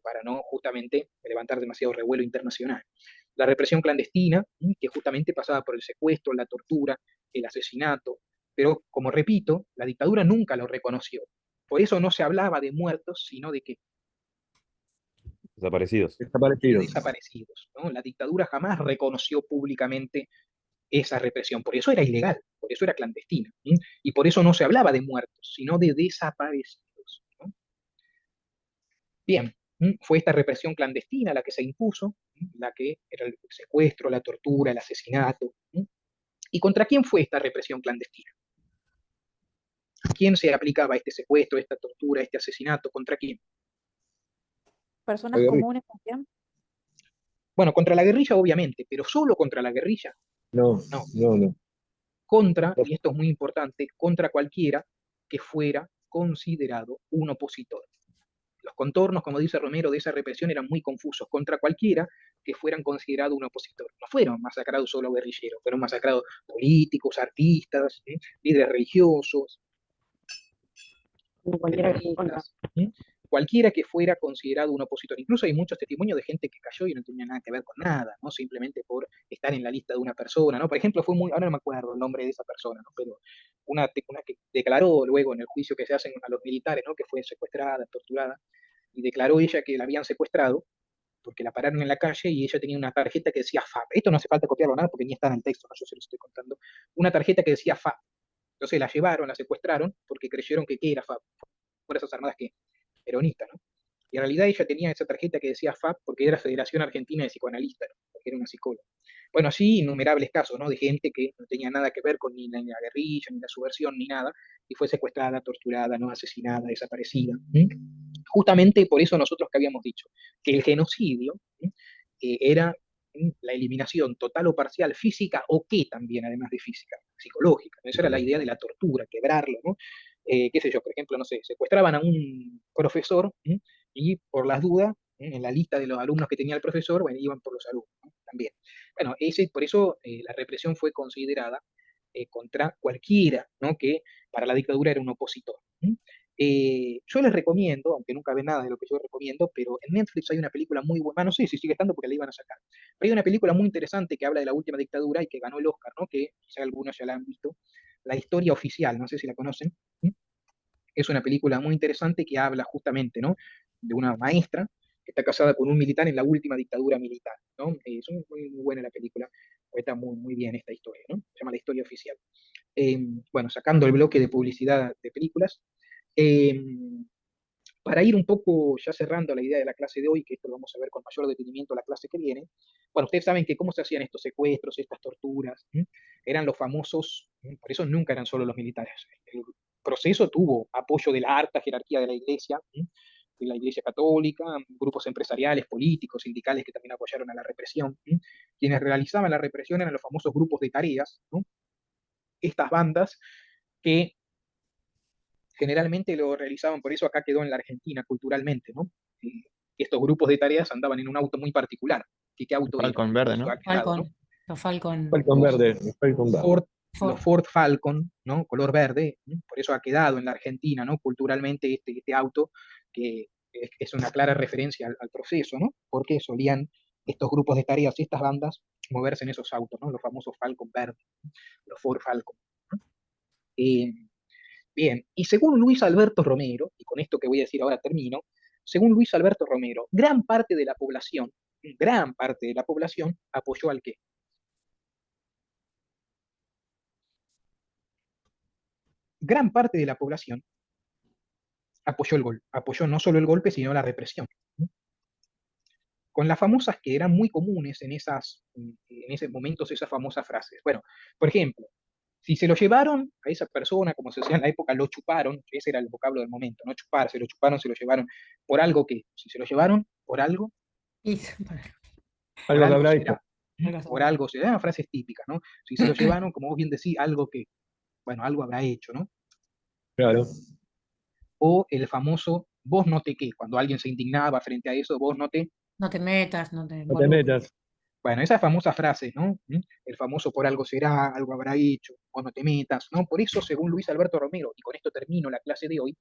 Para no justamente levantar demasiado revuelo internacional. La represión clandestina, que justamente pasaba por el secuestro, la tortura, el asesinato, pero como repito, la dictadura nunca lo reconoció. Por eso no se hablaba de muertos, sino de que Desaparecidos. desaparecidos, ¿no? La dictadura jamás reconoció públicamente esa represión, por eso era ilegal, por eso era clandestina, y por eso no se hablaba de muertos, sino de desaparecidos, ¿no? Bien, fue esta represión clandestina la que se impuso, la que era el secuestro, la tortura, el asesinato. ¿Y contra quién fue esta represión clandestina? ¿A quién se aplicaba este secuestro, esta tortura, este asesinato? ¿Contra quién? Personas comunes también. Bueno, contra la guerrilla obviamente, pero solo contra la guerrilla. No. Contra, y esto es muy importante, contra cualquiera que fuera considerado un opositor. Los contornos, como dice Romero, de esa represión eran muy confusos. Contra cualquiera que fueran considerado un opositor. No fueron masacrados solo guerrilleros, fueron masacrados políticos, artistas, líderes religiosos, periodistas, cualquiera que fuera considerado un opositor. Incluso hay muchos testimonios de gente que cayó y no tenía nada que ver con nada, ¿no? Simplemente por estar en la lista de una persona, ¿no? Por ejemplo, ahora no me acuerdo el nombre de esa persona, ¿no? Pero una que declaró luego en el juicio que se hacen a los militares, ¿no? Que fue secuestrada, torturada, y declaró ella que la habían secuestrado porque la pararon en la calle y ella tenía una tarjeta que decía FAP. Esto no hace falta copiarlo nada porque ni está en el texto, ¿no? Yo se lo estoy contando. Una tarjeta que decía FAP. Entonces la llevaron, la secuestraron porque creyeron que ¿qué era FAP? Fuerzas Armadas que peronista, ¿no? Y en realidad ella tenía esa tarjeta que decía FAP porque era Federación Argentina de Psicoanalistas, ¿no? Porque era una psicóloga. Bueno, así innumerables casos, ¿no? De gente que no tenía nada que ver con ni la guerrilla, ni la subversión, ni nada, y fue secuestrada, torturada, ¿no? Asesinada, desaparecida. Justamente por eso nosotros que habíamos dicho que el genocidio era la eliminación total o parcial física o que también, además de física, psicológica. Esa era la idea de la tortura, quebrarlo, ¿no? Qué sé yo, por ejemplo, no sé, secuestraban a un profesor y por las dudas, en la lista de los alumnos que tenía el profesor, bueno, iban por los alumnos, ¿no? También. Bueno, por eso la represión fue considerada contra cualquiera, ¿no? Que para la dictadura era un opositor. Yo les recomiendo, aunque nunca ven nada de lo que yo recomiendo, pero en Netflix hay una película muy buena, no sé si sigue estando porque la iban a sacar, pero hay una película muy interesante que habla de la última dictadura y que ganó el Oscar, ¿no? Que quizá algunos ya la han visto, La historia oficial, no sé si la conocen. Es una película muy interesante que habla justamente, ¿no? De una maestra que está casada con un militar en la última dictadura militar, ¿no? Es muy buena la película, cuenta muy bien esta historia, ¿no? Se llama La historia oficial. Bueno, sacando el bloque de publicidad de películas, Para ir un poco ya cerrando la idea de la clase de hoy, que esto lo vamos a ver con mayor detenimiento la clase que viene, bueno, ustedes saben que cómo se hacían estos secuestros, estas torturas, eran los famosos, por eso nunca eran solo los militares. El proceso tuvo apoyo de la alta jerarquía de la Iglesia Católica, grupos empresariales, políticos, sindicales que también apoyaron a la represión. Quienes realizaban la represión eran los famosos grupos de tareas, ¿no? Estas bandas que generalmente lo realizaban, por eso acá quedó en la Argentina culturalmente, ¿no? Estos grupos de tareas andaban en un auto muy particular. ¿Qué auto era? Falcon verde, ¿no? Eso ha quedado, ¿no? Falcon, los Falcon. Falcon verde, Falcon verde. Los Ford Falcon, ¿no? Color verde, ¿no? Por eso ha quedado en la Argentina, ¿no? Culturalmente este auto, que es una clara referencia al proceso, ¿no? Porque solían estos grupos de tareas y estas bandas moverse en esos autos, ¿no? Los famosos Falcon verde, ¿no? Los Ford Falcon, ¿no? Bien, y según Luis Alberto Romero, y con esto que voy a decir ahora termino, según Luis Alberto Romero, gran parte de la población apoyó al qué. Gran parte de la población apoyó no solo el golpe, sino la represión. Con las famosas que eran muy comunes en esos momentos, esas famosas frases. Bueno, por ejemplo, si se lo llevaron a esa persona, como se decía en la época, lo chuparon, ese era el vocablo del momento, no chupar, se lo chuparon, se lo llevaron, por algo que, si se lo llevaron, por algo, Algo que habrá hecho. por algo, se dan frases típicas, ¿no? Si se lo llevaron, como vos bien decís, algo que, bueno, algo habrá hecho, ¿no? Claro. O el famoso, vos no te qué, cuando alguien se indignaba frente a eso, vos no te... No te metas, no te No te metas. Bueno, esas famosas frases, ¿no? El famoso por algo será, algo habrá hecho, o no te metas, ¿no? Por eso, según Luis Alberto Romero, y con esto termino la clase de hoy,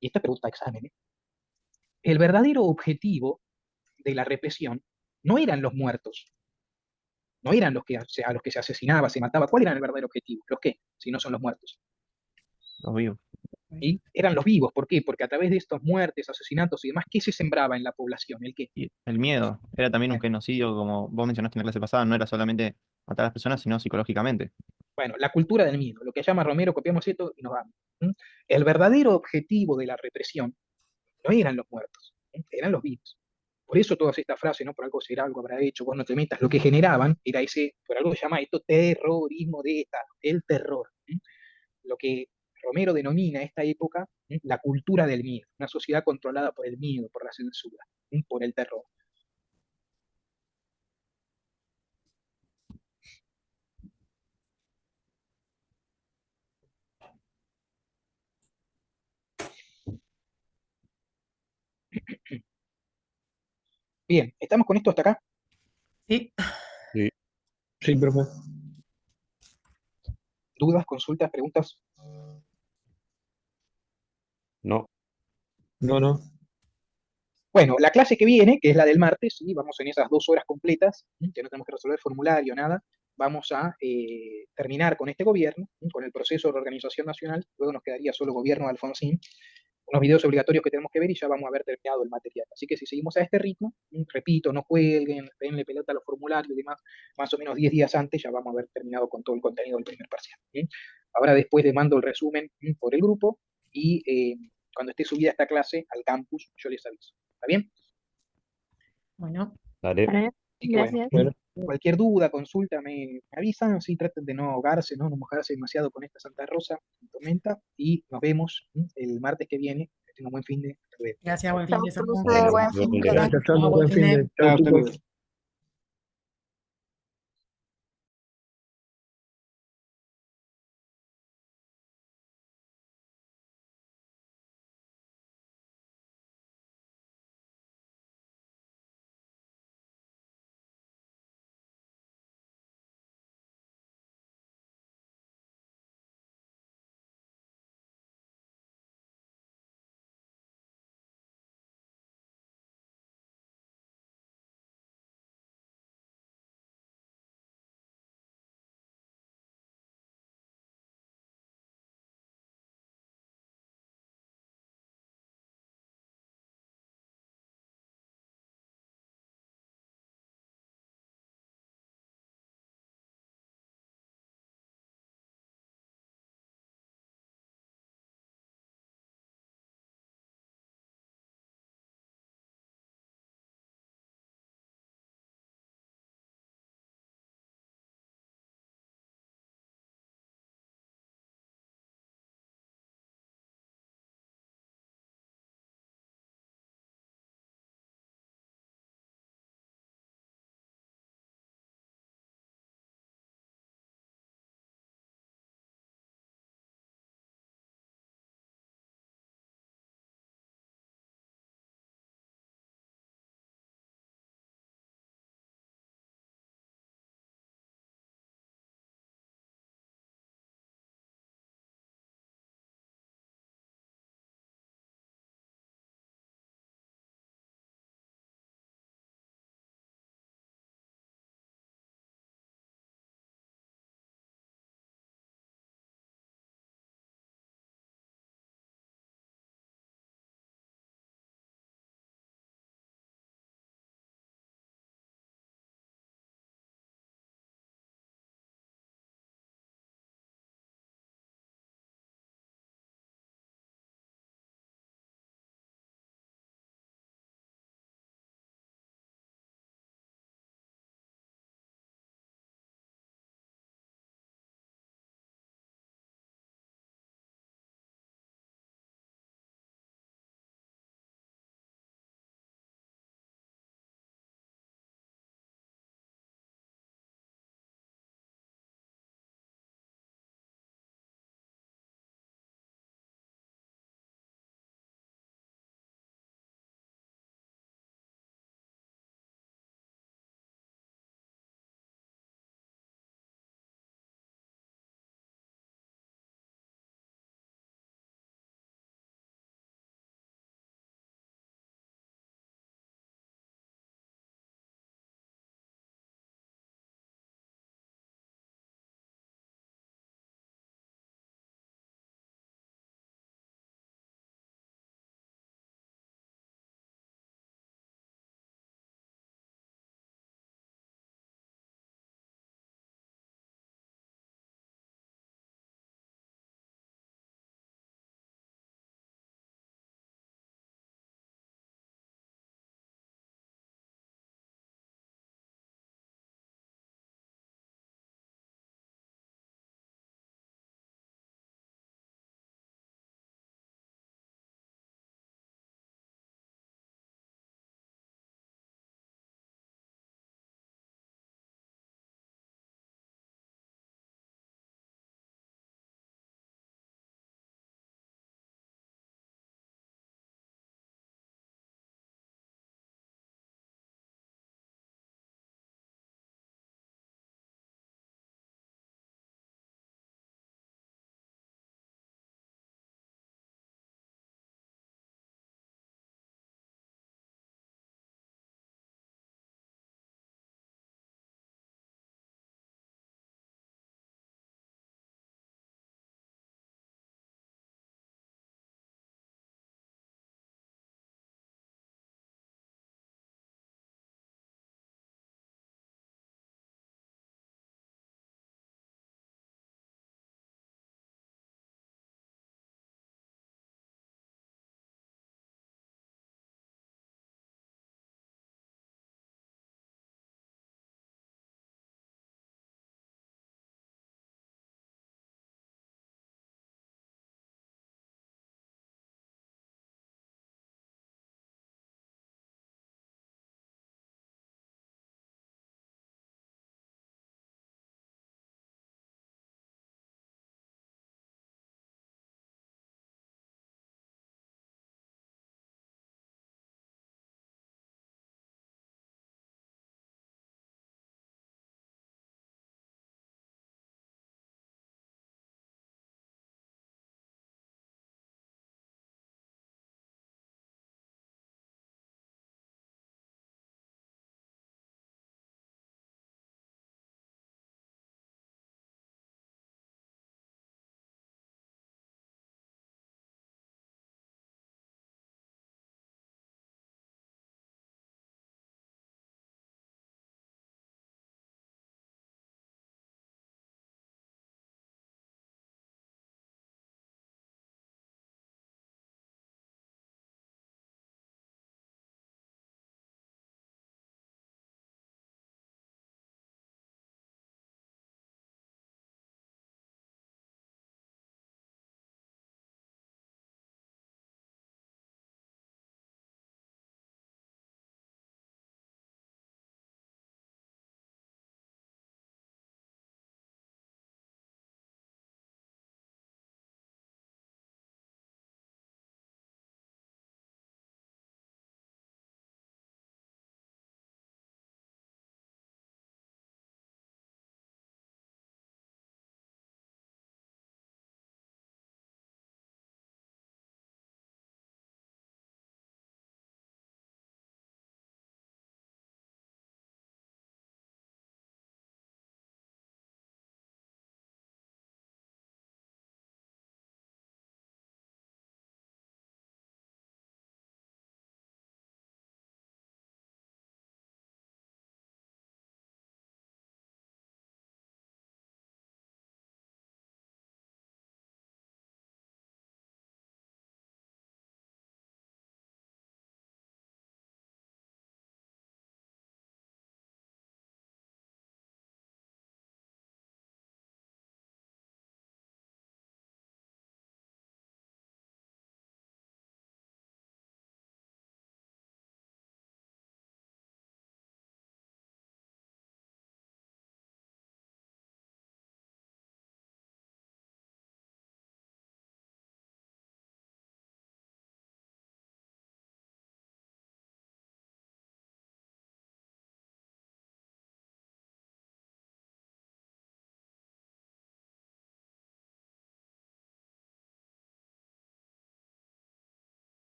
y esta pregunta de examen, el verdadero objetivo de la represión no eran los muertos, no eran a los que se asesinaba, se mataba. ¿Cuál era el verdadero objetivo? ¿Los qué? Si no son los muertos. Los vivos. ¿Sí? Eran los vivos. ¿Por qué? Porque a través de estas muertes, asesinatos y demás, ¿qué se sembraba en la población? ¿El qué? Y el miedo. Era también un genocidio, como vos mencionaste en la clase pasada, no era solamente matar a las personas, sino psicológicamente. Bueno, la cultura del miedo, lo que llama Romero, copiamos esto y nos vamos. El verdadero objetivo de la represión no eran los muertos, eran los vivos. Por eso todas estas frases, ¿no? Por algo será, algo habrá hecho, vos no te metas, lo que generaban era ese, por algo se llama esto terrorismo de Estado, el terror. Lo que Romero denomina esta época la cultura del miedo, una sociedad controlada por el miedo, por la censura, por el terror. Bien, ¿estamos con esto hasta acá? Sí. Sí. Sí, profe. ¿Dudas, consultas, preguntas? No. No. Bueno, la clase que viene, que es la del martes, ¿sí? Vamos en esas 2 horas completas, que no tenemos que resolver formulario, nada, vamos a terminar con este gobierno, con el proceso de reorganización nacional, luego nos quedaría solo gobierno de Alfonsín, unos videos obligatorios que tenemos que ver y ya vamos a haber terminado el material. Así que si seguimos a este ritmo, repito, no cuelguen, denle pelota a los formularios y demás, más o menos 10 días antes ya vamos a haber terminado con todo el contenido del primer parcial. Ahora después les mando el resumen por el grupo y cuando esté subida esta clase al campus, yo les aviso. ¿Está bien? Bueno. Dale. Así que bueno, cualquier duda, consulta, me avisan, así traten de no ahogarse, ¿no? No mojarse demasiado con esta Santa Rosa, tormenta, y nos vemos el martes que viene. Que tengan un buen fin de. Gracias, buen fin de semana. Gracias, Sandra. Buen fin de. Chao, chicos.